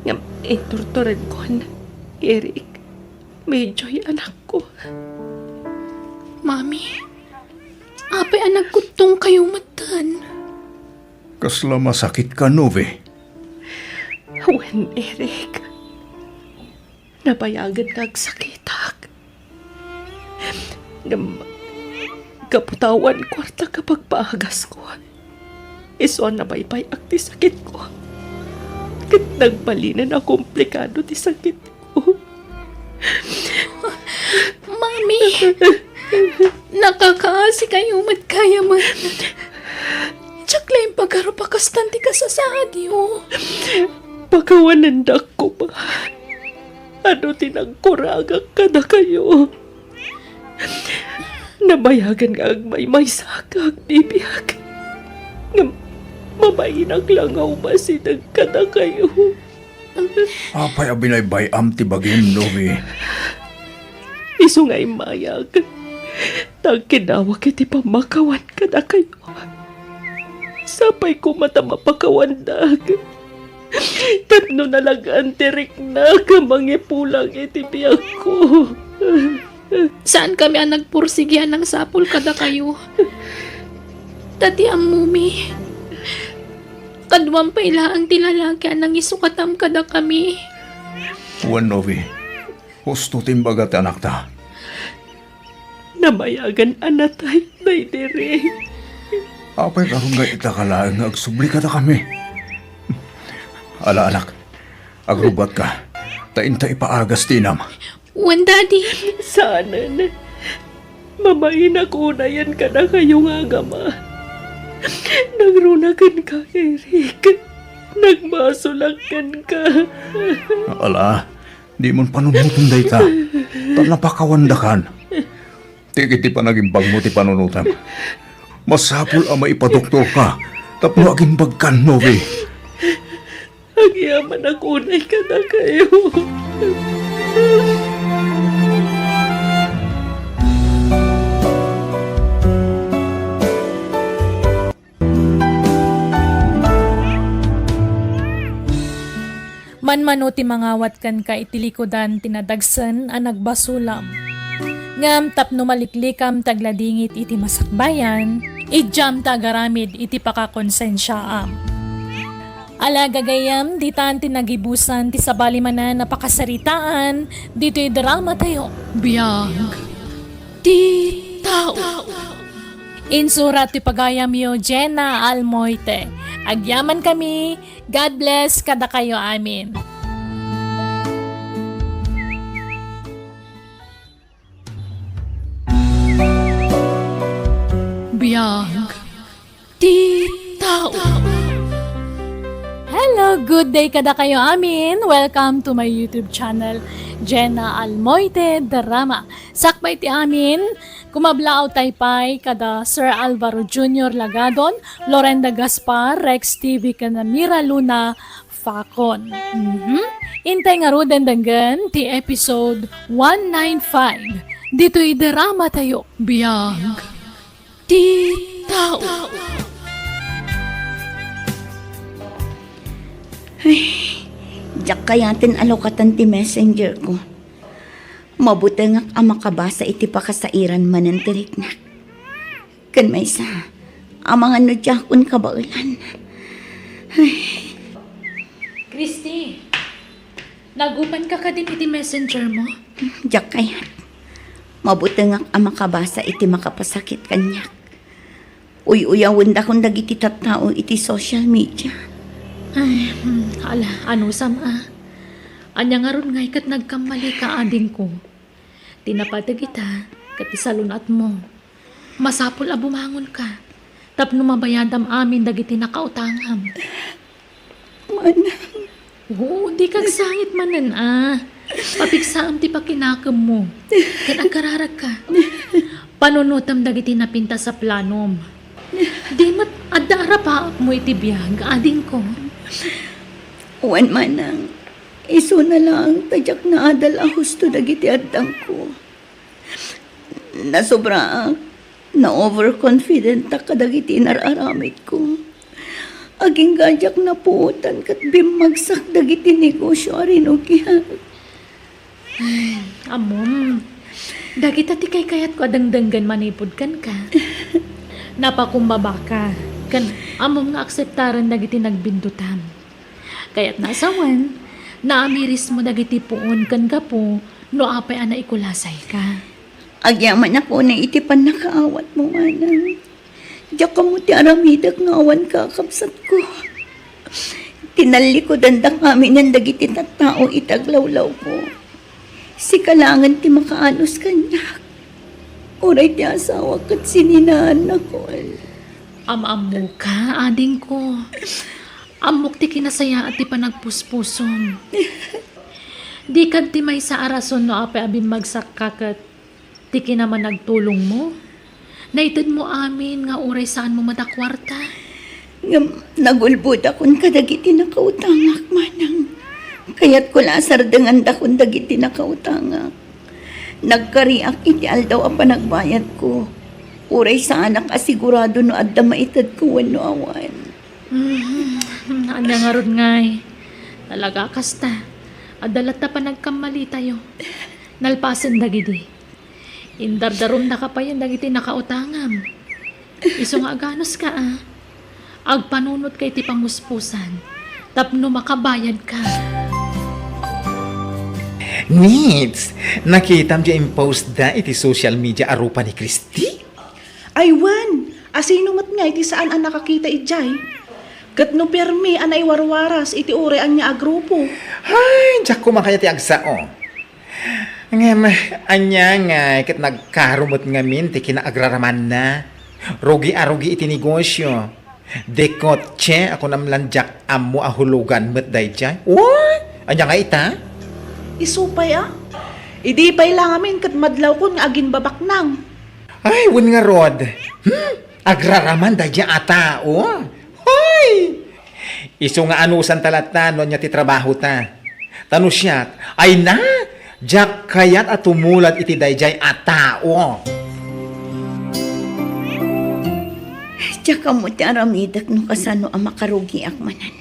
Ngam, inturturan ko na. Eric, medyo yung anak ko. Mami, apay anak kutong kayo matan. Kasla masakit ka, Nove. When, Eric, napayagan ka agsakitak. Ngam, kaputawan kwarta kapag paagas ko. Iso na baypay ak ti sakit ko. Kat nagpalinan na komplikado ti sakit ko. Mami, nakakaasi kayo kaya man. Tsakla yung pagkarupakas tanti ka sa sadyo. Pagkawanandak ko ba? Ano tinagkuragak ka na kayo? Nabayagan nga ang may sakag, bibiyag. Mabayinak lang ako ba sinagkata kayo? Apay abinay am ti bagim, Nove. Iso nga'y mayag. Tagkinawag iti pamakawan ka na kayo. Sapay ko mata mapakawandag. Tapno na lang antirik na kamangipulang iti biyag ko. Saan kami ang nagpursigyan ng sapol kada kayo? Tati ang mumi. Kadwang pa ilaang tilalagyan ng isukatam kada kami. Juan Nove, husto timbagat anak ta. Namayagan anatay na idiri. Apay karong nga itakalaan nga agsubli ka na kami. Ala anak, agrubat ka. Tainta ipaagas tinam. Wan, Daddy. Sana na. Mamain ako na yan ka na kayo nga gama. Nagrunagan ka, Eric. Nagmasulakan ka. Ala, di mon panunutunday ka. Napakawandakan. Tikiti pa naging bag mo ti panunutam. Masapul ang maipadoktor ka. Tapno aging bagkan, Nove. Agyaman ako na ka na kayo. Manmanuti mangawat kan ka itilikodan tinadagsan ang nagbasulam. Ngam tapno maliklikam tagladingit iti masakbayan, ijam tagaramid iti pakakonsensyaam. Ala gagayam, di tan tinagibusan ti sabali manan napakasaritaan, dito'y drama tayo. Biyag, ti tao. Insurat ti pagayam yo, Jenna Almoite. Agyaman kami, God bless kada kayo amin. Biyag, ti tao. Hello, good day kada kayo amin. Welcome to my YouTube channel, Jenna Almoite Drama. Sakbay ti amin, kumablaaw taypay kada Sir Alvaro Jr. Lagadon, Lorenda Gaspar, Rex TV Kanamira Luna, Facon. Intay nga ruden danggan ti episode 195. Dito'y drama tayo. Biyag, ti tao. Diyak kayatin alokatan ti messenger ko. Mabuti nga ang makabasa iti pakasairan manan tirik na. Kan may sa, ang mga nudyakon kabaulan. Christy, nagupan ka din iti messenger mo? Diyak kayat. Mabuti nga ang makabasa iti makapasakit kanyak. Uyawin da kung dagiti tattao iti social media. Ay, ala, ano sama? Anya nga ron ngay kat nagkamali ka ading ko. Tinapadag kita, kat isalunat mo. Masapol a bumangon ka. Tapno mabayadam amin dagiti nakautangam. Manang, Oo, di kag sangit manan Papiksaam ti pakinakam mo. Kan agkararag ka. Panunutam dagiti napinta sa planom. Di mat adara pa mo iti biyag, ading ko. uwan manang. Iso na lang, tadyak na adal a husto dagiti addang ko. Nasobra na overconfident ta kadagiti nararamid ko. Aging gadyak na puutan kat bimagsak dagiti negosyo arin o kiyag. Amom, dagita ti kay kayat ko adangdanggan manipod kan ka. Napakumbaba ka. Kan amom nga akseptaran dagiti nagbindutam. Kayat nasawan, naamiris mo dagiti puon kan gapo no apay ana ikulasay ka. Agyaman ako na itipan na kaawat mo, manang. Diyak ka mo ti aramidak nga awan kakapsat ko. Tinalikodan da kami ng dagiti tattao itaglawlaw ko. Si kalangan ti makaanos kanyak. Uray ti asawa kat sininaan ako. Am-amo ka, ading ko. Amok ti kinasaya at ti panagpuspusom. Di kad ti may sa arason no apay abim magsak kakat. Ti kinaman nagtulong mo. Naitid mo amin nga uray saan mo madakwarta. Nagulbud akong kadagiti nakautangak, manang. Kaya't ko lasar dengan dakon dagiti nakautangak. Nagkariak iti aldaw ang panagbayad ko. Uray sa anak asigurado no adda maitad ko wano awan. Anya nga ron ngay. Talaga kasta. Adalat na pa nagkamali tayo. Nalpasan dagidi. Indardarom na ka pa yan dagiti nakautangam. Iso nga aganos ka Agpanunot kay ti panguspusan. Tapno makabayad ka. Needs, nakita mo dyan post da iti social media arupa ni Christy? Ay, Wan! Asino mat nga iti saan ang nakakita ijay? Kat no permi anay warwaras iti ure ang niya agrupo. Ay, diyak ko makaya ti agsao. Ngem, anya nga, kat nagkarumot ngamin, ti kinaagraraman na. Rugi-arugi iti negosyo. Dekotche, ako namlandyak amo ahulugan mo't day dyan. Uy! Anya nga ita? Isupay Idi pay lang amin kat madlaw ko nga agin babak nang. Ay, wun nga rod. Agraraman day dyan ata, Hoy! Iso nga anusan talata no niya ti trabaho ta. Tano siya, ay na! Diyak kayat at tumulad iti dayjay at tao. Diyak ka mo ti aramidak no kasano ang makarugi akmanan.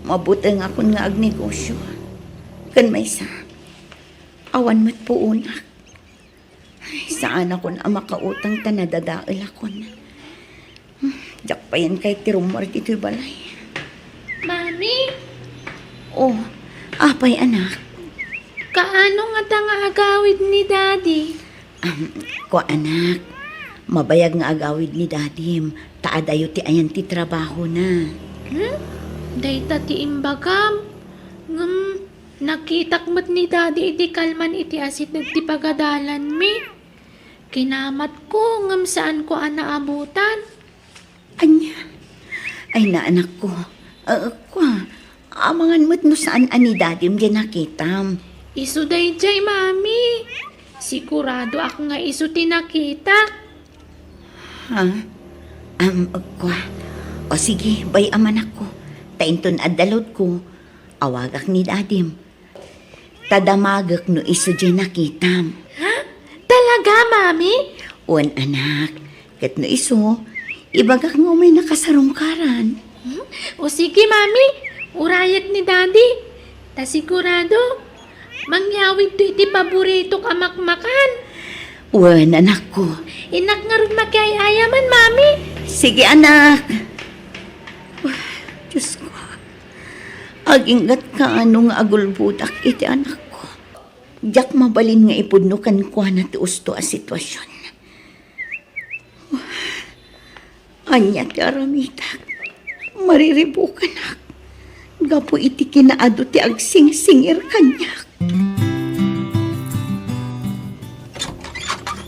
Mabuti nga akong nga agnegosyo. Kan may sa awan mat puunak. Saan ako na makautang tanadadail ako na. Diyak pa yan kay tirumor dito'y balay. Mami, Oh, apay anak. kaano nga ta nga agawid ni Daddy? Ko anak, mabayag nga agawid ni dadim. Taadayo ti ayan ti trabaho na. Dayta ti imbagam. Nakitak mo't ni Daddy iti kalman iti asit ti pagadalan mi. Kinamat ko ngam saan ko anaabutan. Anya? Ay na anak ko. Amangan mo't no saan ani dadim di nakitam. Isu dayjay, Mami. Sigurado ako nga isu tinakita. Ha? O sige, bay aman ako. Tainton adalot ko. Awagak ni dadim. Tadamagak no isu di nakitam. Talaga, Mami? On anak, kat no isu, ibagak nga may nakasarungkaran. O sige, Mami. Urayat ni Daddy. Ta sigurado. Mangyawid to iti paborito ka makmakan. Wan anak ko. Inak nga rin magkayayaman, Mami. Sige anak. Diyos ko. Agingat ka anong agulbudak iti anak ko. Diyak mabalin nga ipudnukan ko na tuusto a sitwasyon. Anya ti aramitak. Mariribukan ak. Gapo iti kinaado ti agsing-singir kanyak.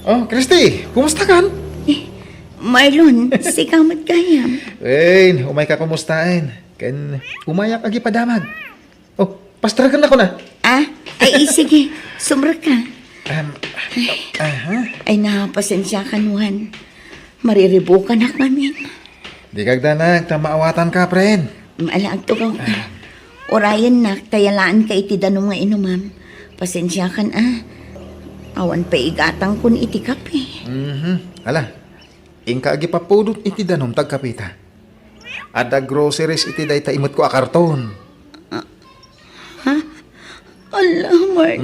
Oh, Christy, kumusta kan? Marlon, si kamat gayam. Rain, umay ka kumustain. Ken, umayak agi padamag. Oh, pastragan ako na. Ay, sige. Sumra ka. Aha. Ay, napasensya ka, Juan. Mariribo ka na kami. Di kagdanag, tamaawatan ka, friend. Maalaag to ka. Orayan na, tayalaan ka iti danong nga inumam. Pasensya kan Awan pa igatang kun iti kape. Ala, ingka agi papudot iti danom tagkapita. Ada groceries iti dayta imot ko a karton. Allah, Mark.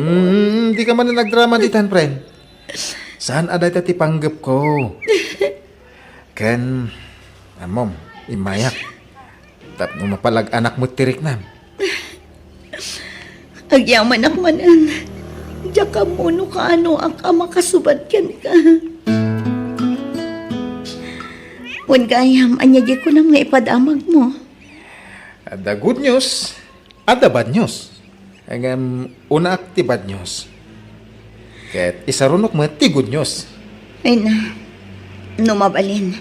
Di ka man na nagdrama ditan, friend. Saan aday ti panggap ko? Ken, amom, imayak. Tapno mapalag anak mo tirik na. Agyaman akmanan. Diya ka muno ka ang makasubad yan ka. Wan gayam, anyagi ko na mga ipadamag mo. Ada good news, ada bad news. Ang una ti bad news. Ket isarunok mo ti good news. Ay na, numabalin.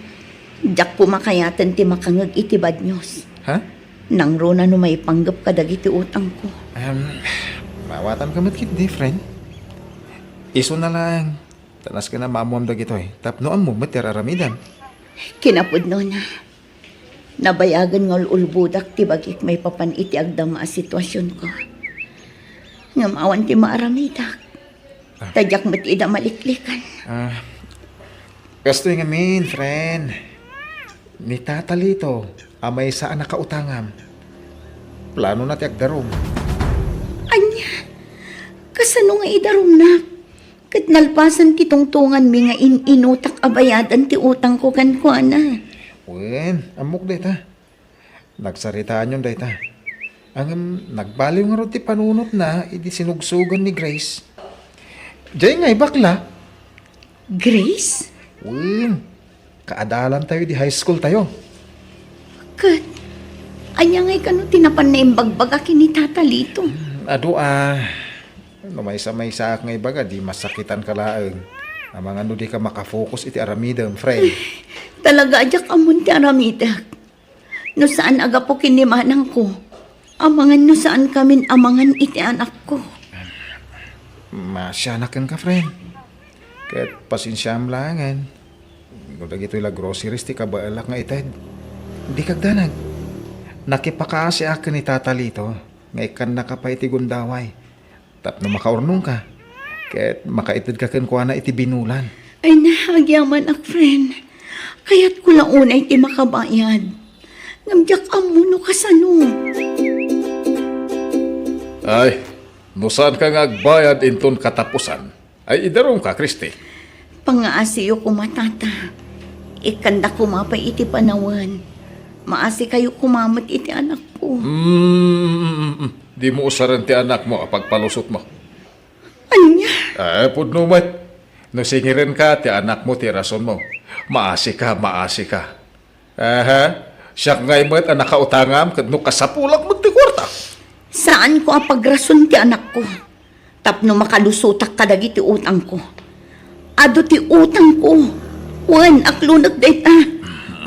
Diyak pumakayatan ti makangag iti bad news. Ha? Nang rona no may panggap ka dagiti utang ko. Mawatan ka matkit di, friend. Iso na lang. Tanas ka na maamuam dagito eh. Tapno ang mo matiraramidan. Kinapod no na. Nabayagan nga ulbudak ti bagik may papan iti agdama a sitwasyon ko. Nga maawan ti maaramidak. Tadyak mo't ida maliklikan. Gasto yung amin, friend. Ni tata lito, amay saan nakautangam. Plano na ti agdarom. Anya, kasano nga idarom na? Kat nalpasan kitungtungan mi nga inutak abayadan ti utang ko kan ko ana. Wen, amok dayta. Nagsaritaan yun dayta. Ang nagbaliw nga ro ti panunot na, idi sinugsugan ni Grace. Diyay nga'y bakla. Grace? Wen, kaadalan tayo di high school tayo. Kat, anya nga'y kano tinapan na imbagbaga kini tata lito. Ado Lumaysa-maysa ngay baga, di masakitan ka laeng. Amang ano di ka makafocus iti aramidam, friend. Talaga adyak amon ti aramidak. No saan aga po kinimanang ko. Amangan no saan kamin amangan iti anak ko. Masyanakan ka, friend. Kahit pasinsyam langan. Kung dagito ila groceries, ti kabaalak nga ited. Di kagdanag. Nakipakaasi akin ni tata lito. Nga ikan na ka pa iti gundaway. Tapno makaurnong ka. Kahit makaitid ka kuana iti binulan. Ay nahagyaman ak friend. Kaya't ko lang unay ti makabayad. Ngamdyak amuno kasano. Ay, nusan ka nga agbayad inton katapusan? Ay idarong ka, Christy. Pangaasiyo ko matata. Ikanda ko mapay iti panawan. Maasi kayo kumamot iti anak ko. Di mo usaran ti anak mo kapag palusot mo. Anya? Ay, pudno mat. Nusingirin ka, ti anak mo, ti rason mo. Maasi ka, maasi ka. Siya ngay mo't anak kautangam, kadno kasapulak mo ti kwarta. Saan ko ang pagrason ti anak ko? Tapno makalusutak ka dagi ti utang ko. Ado ti utang ko. Wan, aklunag dayta.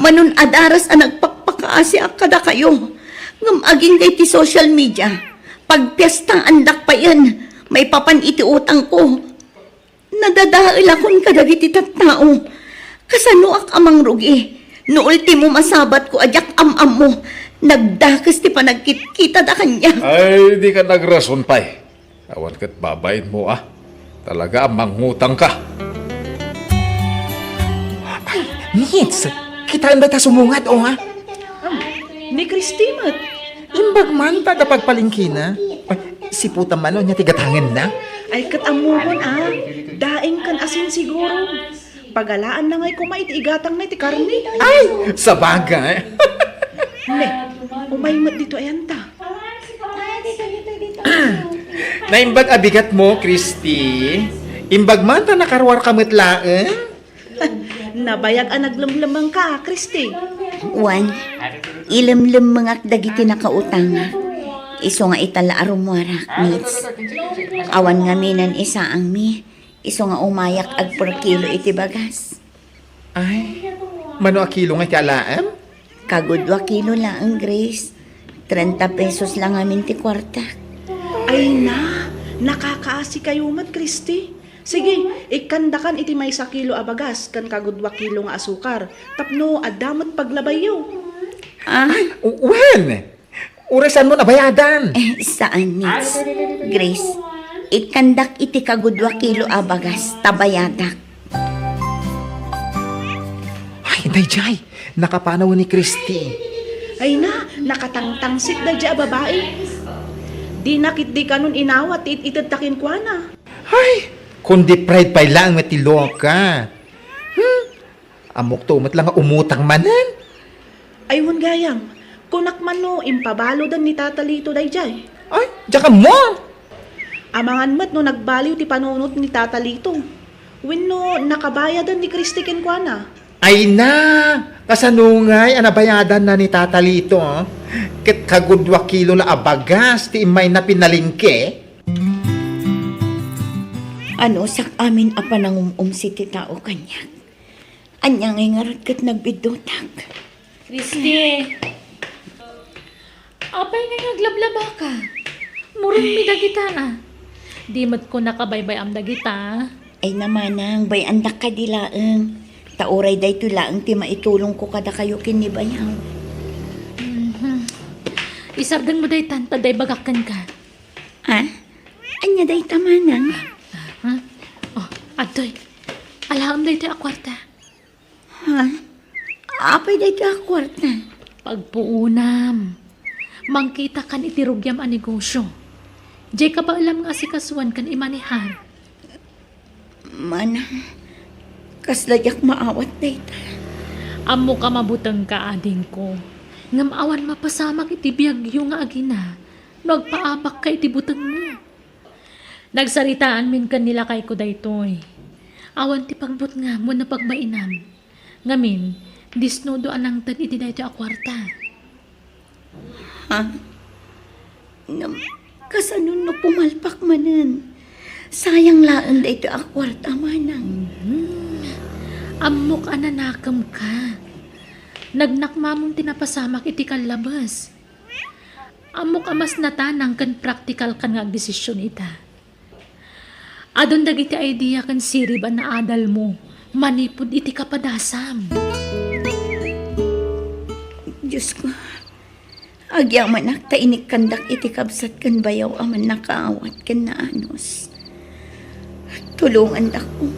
Manun adaras ang nagpakpakaasi akada kayo. Ngam aging kay ti social media. Pagpiyastang andak pa yan. May papan iti utang ko. Nadadail akon kadagi ti tattao. Kasano ak amang rugi. No ultimo masabat ko ajak am-am mo. Nagdakas ti panagkit-kita da kanya. Ay, di ka nagrason pa'y. Awan ka't babayin mo Talaga, mangutang ka. Nits, kitaan ba ta sumungat o ha? Ni Christimat. Imbag man pa kapag palingkina. Si puta man o niya tigatangin na. Ay katamuhon daing kan asin siguro. Pagalaan na nga'y kumait igatang na iti karne. Ay, sa bagay. Ne, umaymat dito ayanta. Naimbag abigat mo, Christy. Imbag man ta nakarwar kamit laeng. Nabayag ang naglamlamang ka, Christy. Wan, ilamlam mga dagiti nakautang. Iso nga itala arumwarak, Nits. Awan nga minan isa ang mi. Iso nga umayak ag per kilo iti bagas. Ay, Mano a kilo nga kalaam? Kagudwa kilo lang, Grace. 30 pesos lang amin ti kwarta. Ay na, nakakaasi kayo mat, Christy. Sige, ikandakan iti may 1 kilo abagas, kan kagudwa kilo nga asukar. Tapno, adamat paglabayo. Ah, Wen! Urasan mo na bayadan. saan, Nits? Grace, ikandak iti kagudwa kilo abagas, tabayadak. Ay, Dayjay, nakapanaw ni Christy. Ay na, nakatangtangsit na dya babae. Di nakit di ka nun inawat, itatakin kwa na. Ay, kundi pride pa lang matilo ka. Amok to, umat lang nga umutang manan. Aywan gayam, kunak man no, impabalo dan ni Tatalito dayjay. Ay, diyan ka mo. Amangan mat no nagbaliw ti panunot ni Tatalito. Wenno nakabayadan ni Christy kwa na. Ay na, kasanungay, anabayadan na ni Tata Lito. Ket kagudwa kilo na abagas, ti imay na pinalingke. Ano sak amin apa nang si ti tao kanya. Anya ngay ngarat kat nagbidotak. Christy! Apay nga naglablaba ka. Murong mi dagita na. Di mat ko nakabaybay am dagita. Ay namanang, bay andak ka dilaeng. Tauray day tulaang ti maitulong ko kada kayo kinibayaw. Isardang mo day tanta day bagakan ka. Ha? Anya day tamanang? Ha? Oh, adoy. Alam day ti akwarta. Ha? Apay day ti akwarta? Pagpuunam. Mangkita kan itirugyam a negosyo. Jay ka ba alam nga asikasuan kan imanihan? Manang, kasladyak maawat day ta. Amo ka mabutang ka ading ko. Ngam awan mapasamak iti biyagyo nga agina. Nagpaabak ka iti butang mo. Nagsaritaan min kanila kay ko daytoy. Awan ti pagbut nga mo na pagmainam. Ngamin, disnodo anang tan iti daytoy akwarta. Ha? Kasanun no pumalpak manan. Sayang laan day to akwarta manang. Amok ananakam ka. Nagnakmamong tinapasamak iti kalabas. Amok amas natanang kan praktikal kan nga desisyon ita. Adon dagiti idea kan sirib na adal mo. Manipod iti kapadasam. Diyos ko. Agyang manak ta inikandak iti kabsat kan bayaw aman nakaawat kan na anos. Tulungan ako.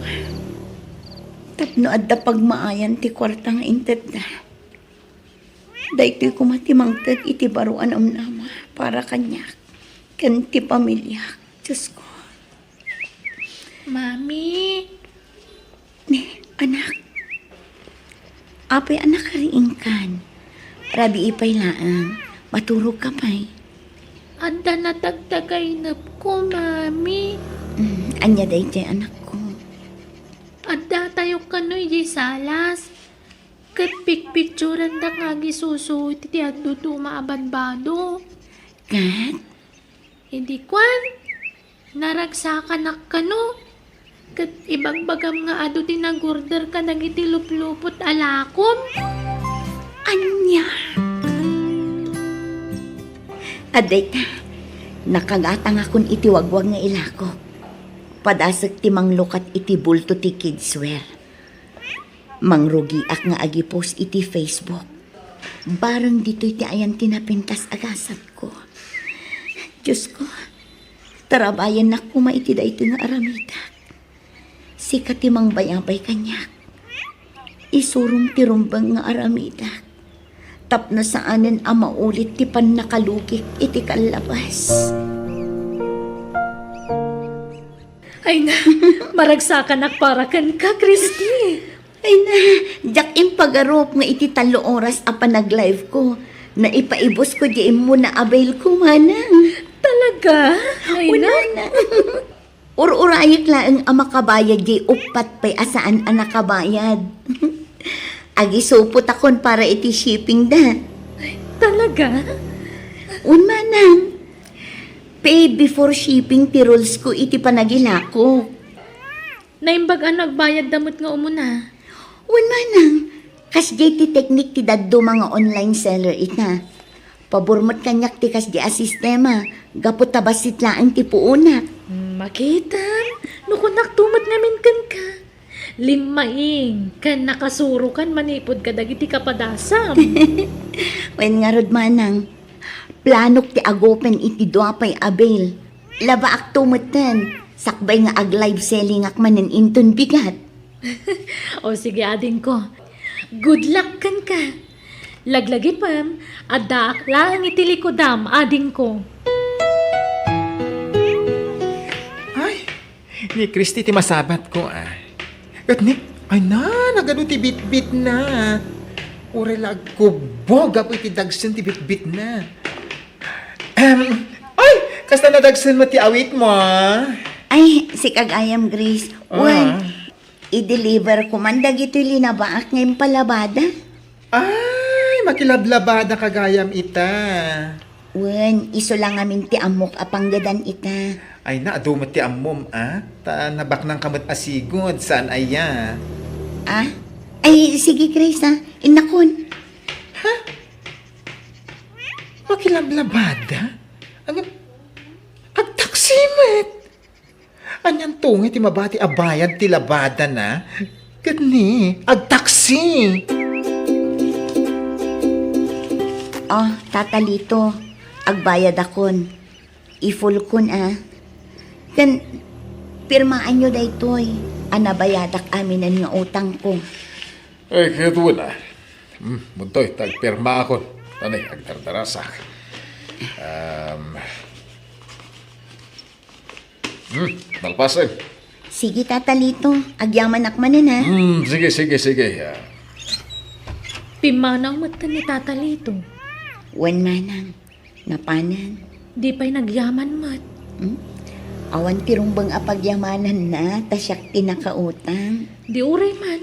Tapno adda pagmaayan ti kwarta nga inted na. Dahil ko matimangtad iti baruan am nama para kanyak. Kan ti pamilya. Diyos ko. Mami! Ni, anak. Apay anak kariing kan. Rabi ipay laang. Maturog ka pa'y. Anda na tagtagay na ko, Mami. Anya day jay anak ko. Adda tayo kanoy di salas. Kat pikpicturan da nga gisuso iti addo to maabanbado. Kat? Hindi kwan. Naragsakan na kano. Kat ibang bagam nga ado tinagorder ka nagiti luplupot alakom. Anya? Aday ta. Nakagatang akon iti wagwag nga ilako. Padasag ti manglukat iti bulto ti kidswear. Mangrugiak nga agi-post iti Facebook. Barang dito'y ti ayan tinapintas agasat ko. Diyos ko, tarabayan na kuma iti da ito nga aramida. Sikat ti mangbayabay kanyak. Isurong ti rumbang nga aramida. Tapno saanen ang maulit ti pan nakalukik iti kalabas. Ay na, maragsakan akparakan ka, Christy. Ay na, jak impagarop nga iti 3 oras apa nag-live ko. Na ipaibos ko di mo na avail ko manang. Talaga? Ay na. Urayik laeng ang makabayad di upat pa'y asaan ang nakabayad. Agi supot akon para iti shipping da. Talaga? Manang. Paid before shipping ti rules ko iti panagilako. Naimbag ang nagbayad damot nga umuna. Manang. Kas ti teknik ti daddo mga online seller ita. Paburmot kanyak ti kas di a sistema. Gapot tabasit laang ti puunak. Makita, nukunak tumat namin kan ka. Limaing, kan nakasuro kan manipod ka dagiti kapadasam. Wen nga rod manang. Planok ti agopen iti duapay abel. Laba ak tumatan. Sakbay nga ag live selling ak manen inton bigat. O sige ading ko, good luck kan ka. Laglagi pam, adak lang itilikodam ading ko. Ay, ni Christy ti masabat ko At ni, ay na, nagano ti bit-bit na. Urelag ko, boga po iti dagsan ti bit-bit na. Ay, kasta na dagsan mo ti awit mo Ay, si Kagayam Grace. Uy, i-deliver ko man dagito linabaak ngayong palabada. Ay, makilablabada kagayam ita. Wen, iso lang amin ti amok apanggadan ita. Ay na, adumat ti ammom Ta nabak ng kamot asigod, saan aya? Ah? Ay, sige Grace Inakon. Makilablabada? Ang taksimet! Anyang tungi ti mabati abayad ti labada na? Gani, agtaksi! Oh, tatalito. Agbayad akon. I-full kun Kan, pirmaan nyo daytoy. Anabayadak aminan nga utang ko. Ay, kaya tuwan Muntoy, tagpirma ako. Tanay, agdardarasak. Malpasan. Sige, tatalito. Agyaman akmanan Sige. Pimanang mata ni tatalito. Wen manang. Napanan. Di pa'y nagyaman mat. Awan tirumbang apagyamanan na. Tasyak tinakautang. Di uray man.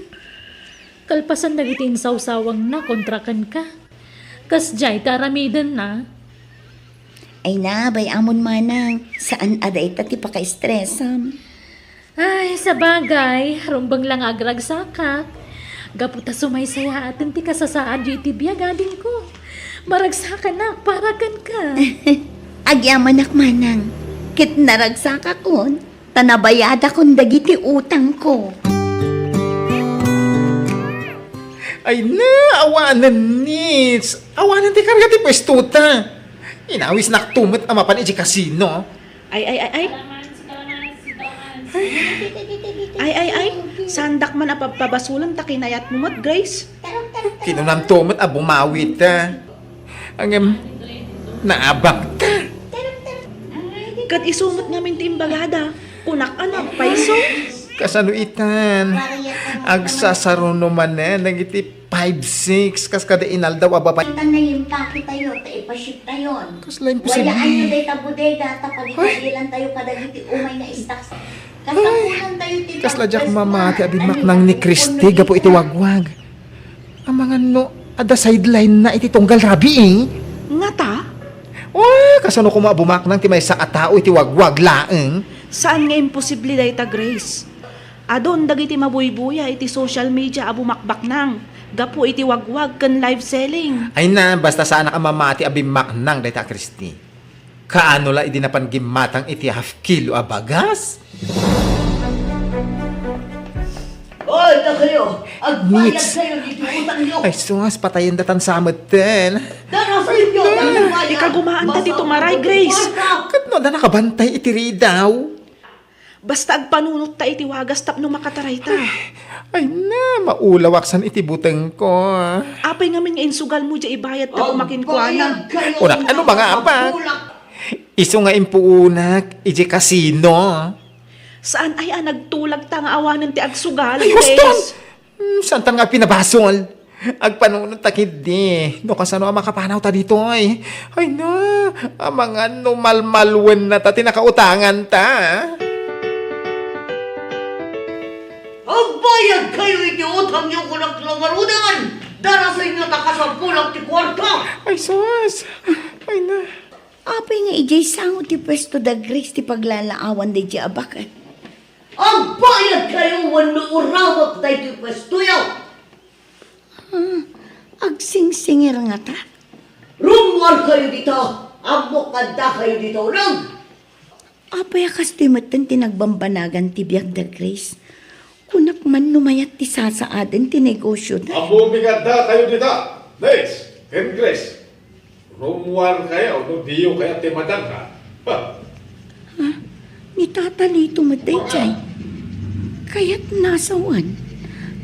Kalpasan dagitin sawsawang na kontrakan ka. Kas jay taramidan na. Ay na, bay amon manang. Saan aday tati paka-stressam. Ay, sa bagay, rumbang lang agragsakak. Gaputa sumaysaya atin ti kasasaan di iti biyagadin ko. Maragsakan na, paragan ka. Agyaman manang. Kit naragsak akon. Tanabayada kon dagiti utang ko. Ay na, awanan nits. Awanan ti karga ti pwestuta. Inawis naktumot amapan iti kasino. Ay. Sandak man apapabasulan ta kinayat mo mat, Grace. Kinunam tumot bumawit Ang naabak ta. Kat isumot ngamin ti imbagada. Kunak anak, paiso. Kasano itan? Agsasaruno man nagiti 5-6 kas kada inaldaw ababay. Tan na yung taki tayo, taipaship tayon. Kasla imposible. Wala ano day tabudega, tapagitagilan tayo kadagiti umay na stocks. Kasapunan tayo ti Kasla jak mamati abimak nang ni Christy gapo iti wagwag. Ang mga ada sideline na iti tunggal rabi Nga ta? Kasano ko maabumak nang ti may sa atao iti wagwag laeng. Saan nga imposible day ta, Grace? Adon dagiti mabuybuya iti social media abumakbak nang. Gapo iti wagwag kan live selling. Ay na, basta saan ka mamati abimak nang dayta Christy. Kaano la idi napan gimatang iti half kilo abagas? Oy, kayo! Agbayad Nits. kayo dito utang nyo! Ay suwas, patayin datan sa amaten. Dara sa inyo! Ikagumaan ta dito maray, Grace. Katno na nakabantay iti ridaw. Basta agpanunot ta iti wagas tapno makataray ta. Ay na, maulawaksan iti buteng ko. Apay ngamin nga insugal mo dya ibayad ta kumakinkuana. Unak, ano ba nga apak? Iso nga impuunak, iti kasino. Saan ay nagtulag ta nga awanan ti agsugal, Ay, huston! Grace? Santan nga pinabasol. Agpanunod takid no kasano ang makapanaw ta dito ay. Ay na, ang mga malmalwen na ta tinakautangan ta. Agbayad kayo iti utang nyo kunak langarudangan! Dara sa inyo takasampulang ti kwarta! Ay sus, ay na. Apay nga ijay sango ti pwesto da Grace ti paglalaawan da di abakan. Agbayad kayo wano urawak tayo ti pwesto yaw! Agsingsingir nga ta. Rumual kayo dito! Abokada kayo dito, lang! Apay akas ti matan tinagbambanagan ti biag da Grace. Kunak man numayat ti sasaaden ti negosyo da. Amo bigada kayo dito. Next, Ken Grace. Rumuan kayo, no diyo kaya timadang ka. Ha? Ni tata lito matay chay. Kaya't nasawan.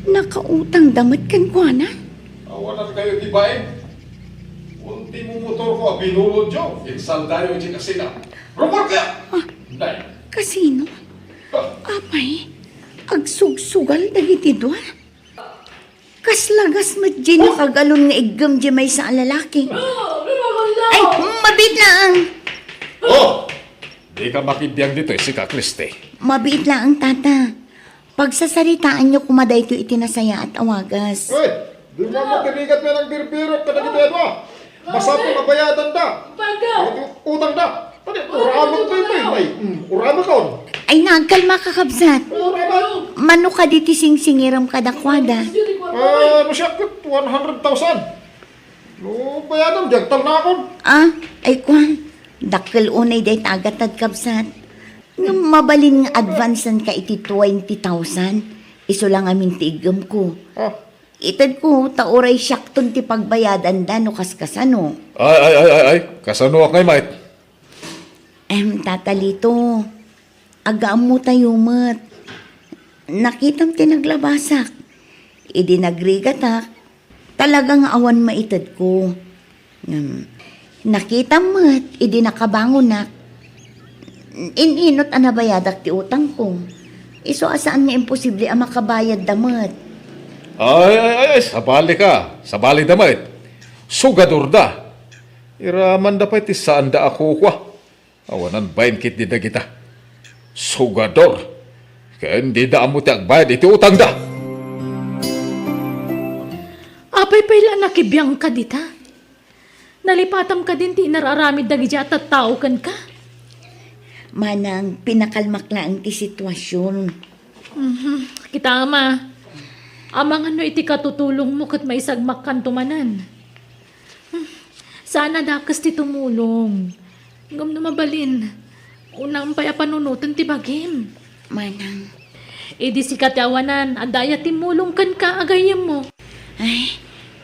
Nakautang damat kan kuana. Awanan kayo tibain. Unti mo motor ko, binulod yo. Insal tayo di kasina. Rumuan kaya! Nay. Kasino? Ha? Apay, agsugsugal dagiti dua. Kaslagas mat di nakagalon nga igam di may sa lalaki. Ay, mabit lang. Oh! Di ka makibiyang dito, si Ka Christy. Mabit lang ang tata. Pagsasaritaan niyo kumaday ito itinasaya at awagas. Uy! Di mo mo tinigat mo ng birbiro ka nagitid mo. Masapong kabayadan da. Utang da. Tadi, urama ko ito eh. Urama ka on. Ay, nagkalma ka kabsat. Urama. Mano ka diti singsingiram kadakwada. Masyakit, 100,000. No, bayadan, jagtal na ako. Ah, ay kwan. Dakkel unay day tagatad kabsat. Nung mabalin nga advancean ka iti 20,000, iso lang amin tigam ko. Ah. Itad ko, tauray syakton ti pagbayadan da no kaskasano. Ay. Kasano ak ngay, mate? Tatalito, agaam mo tayo mat. Nakitam tinaglabasak. Idi nagrigatak, talagang awan maitad ko. Nakitam mat, idi nakabangon nak. Ininot anabayadak ti utang ko. Iso asaan nga imposible ang makabayad damat. Ay, sabali ka. Sabali da, mate. Sugador da. Iraman da pa iti saan da ako kwa. Awanan bayin kit di da kita. Sugador. Kaya hindi da amo ti agbayad iti utang da. Apay pala nakibiyang ka dita. Nalipatam ka din ti nararamid dagi at tao kan ka. Manang pinakalmak lang ti sitwasyon. Kita ama. Amang ano iti katutulong mo kat may sagmak kan tumanan. Sana dakas ti tumulong. Ngam na mabalin. Unang paya panunutan ti bagim. Manang, Idi si katawanan, andaya timulong kan ka agayem mo. ay,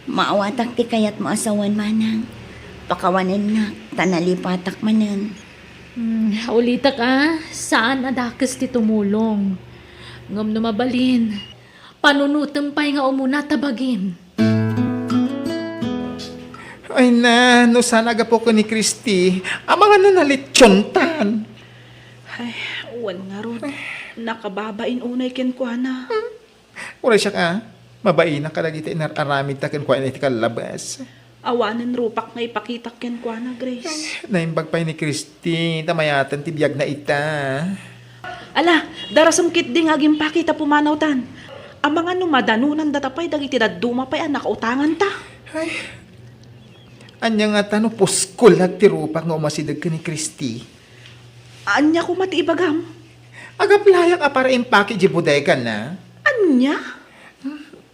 maawatak ti kayat mo asawan manang. Pakawanan na, tanalipatak manan. Ulitak saan adakas ti tumulong? Ngam na mabalin. Panunutan pa'y nga umuna tabagim. Ay na, no sana po ko ni Christy. Ang mga nanalitsyontan. Ay, uwan nga ron. Nakababain unay ken kuana. Uray siya ka, mabain na kalagiti inararamid ta ken kuha na iti kalabas. Awanen rupak nga ipakita ken kuana, Grace. Naimbag pa ni Christy, tamayatan ti biyag na ita. Ala, darasam kit di nga gimpakita pumanaw tan. Ang mga numadanunan datapay dagiti daduma pa'y anak utangan ta. Ay, anya nga tano, puskol at tirupak nga umasidag ka ni Christy. Anya ko mati ibagam. Agaplayak a para impake di bodega na. Anya?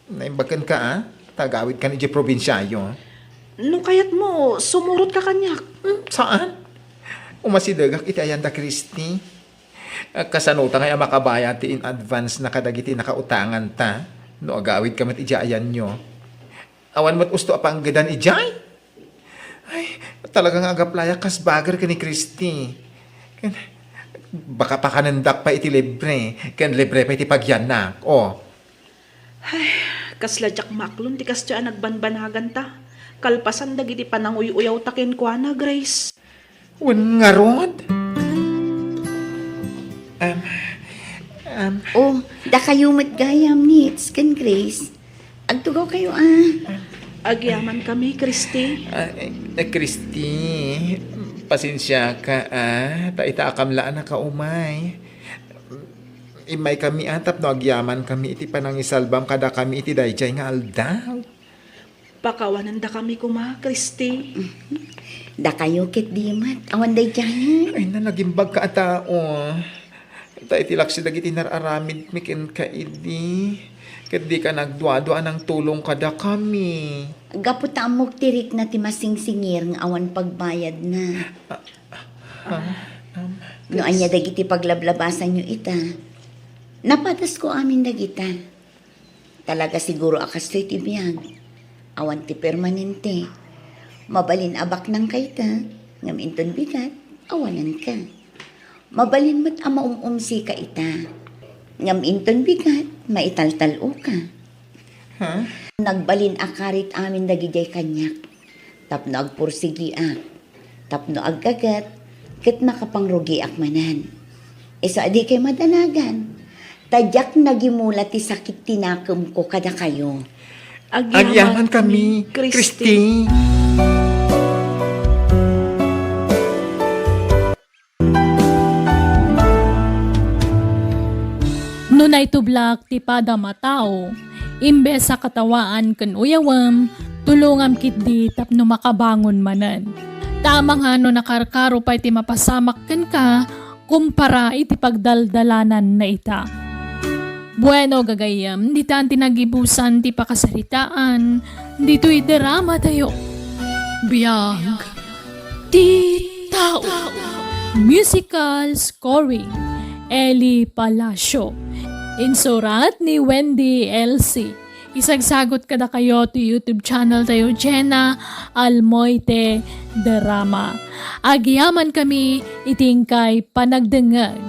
Naimbagan ka tagawid ka ni di probinsyayo. Nung kayat mo, sumurot ka kanyak. Saan? Umasidag iti ayan da Christy. Kasanuta nga makabaya ti in advance na kadagiti nakautangan ta. No agawid ka mat ijayan nyo. Awan mat usto apang gadan ijay. Ay, talagang agaplaya kas bagar ka ni Christy. Baka pa kanandak pa iti libre. Ken libre pa iti pagyanak. O. Ay, kasladyak maklon, ti kasya nagbanbanagan ta. Kalpasan dagiti pananguy-uyaw takin kuana, Grace. Wan nga rod. Oh, da kayo matgayam ni Ken Grace. Agtugaw kayo Agyaman kami, Christy. Christy, pasensya ka taita akamlaan na kaumay. Imay kami atap no agyaman kami iti panangisalbam kada kami iti dayjay nga aldaw. Pakawanan da kami kuma, Christy. Da kayo kit dimat. Awan day dyan. Ay na nagimbag ka atao. Ta iti laksi dagiti nararamid miken ka idi. Ket di ka nagduadua ng tulong kada kami. Gaputa mo tirik na ti masingsingir nga awan pagbayad na. No anya dagiti paglablabasan nyo ita. Napatas ko amin dagita. Talaga siguro akas to'y tibiyag. Awan ti permanente. Mabalin abak ng kaita. Ngam inton bigat, awanan ka. Mabalin mat ama umsi ka ita. Ngam inton bigat, maitaltalo ka. Nagbalin akarit amin dagijay kanyak. Tapno agpursigi ak. Tapno aggagat, ket makapangrugi ak manan. So adi kay madanagan. Tadyak nagimula ti sakit tinakam ko kada kayo. Agyaman kami, Christy. Nunay tublak ti pada matao, imbes sa katawaan ken uyawam, tulungam kitdi tapno makabangon manan. Tamang no nakarkaro pa iti mapasamak ken ka, kumpara iti pagdaldalanan na ita. Bueno gagayam, di tan tinagibusan ti pakasaritaan, dito drama tayo. Biyag, ti tao. Musical scoring, Eli Palacio. Insurat ni Wendy LC. Isagsagot kada kayo to YouTube channel tayo, Jenna Almoite Drama. Agyaman kami itingkay panagdengag.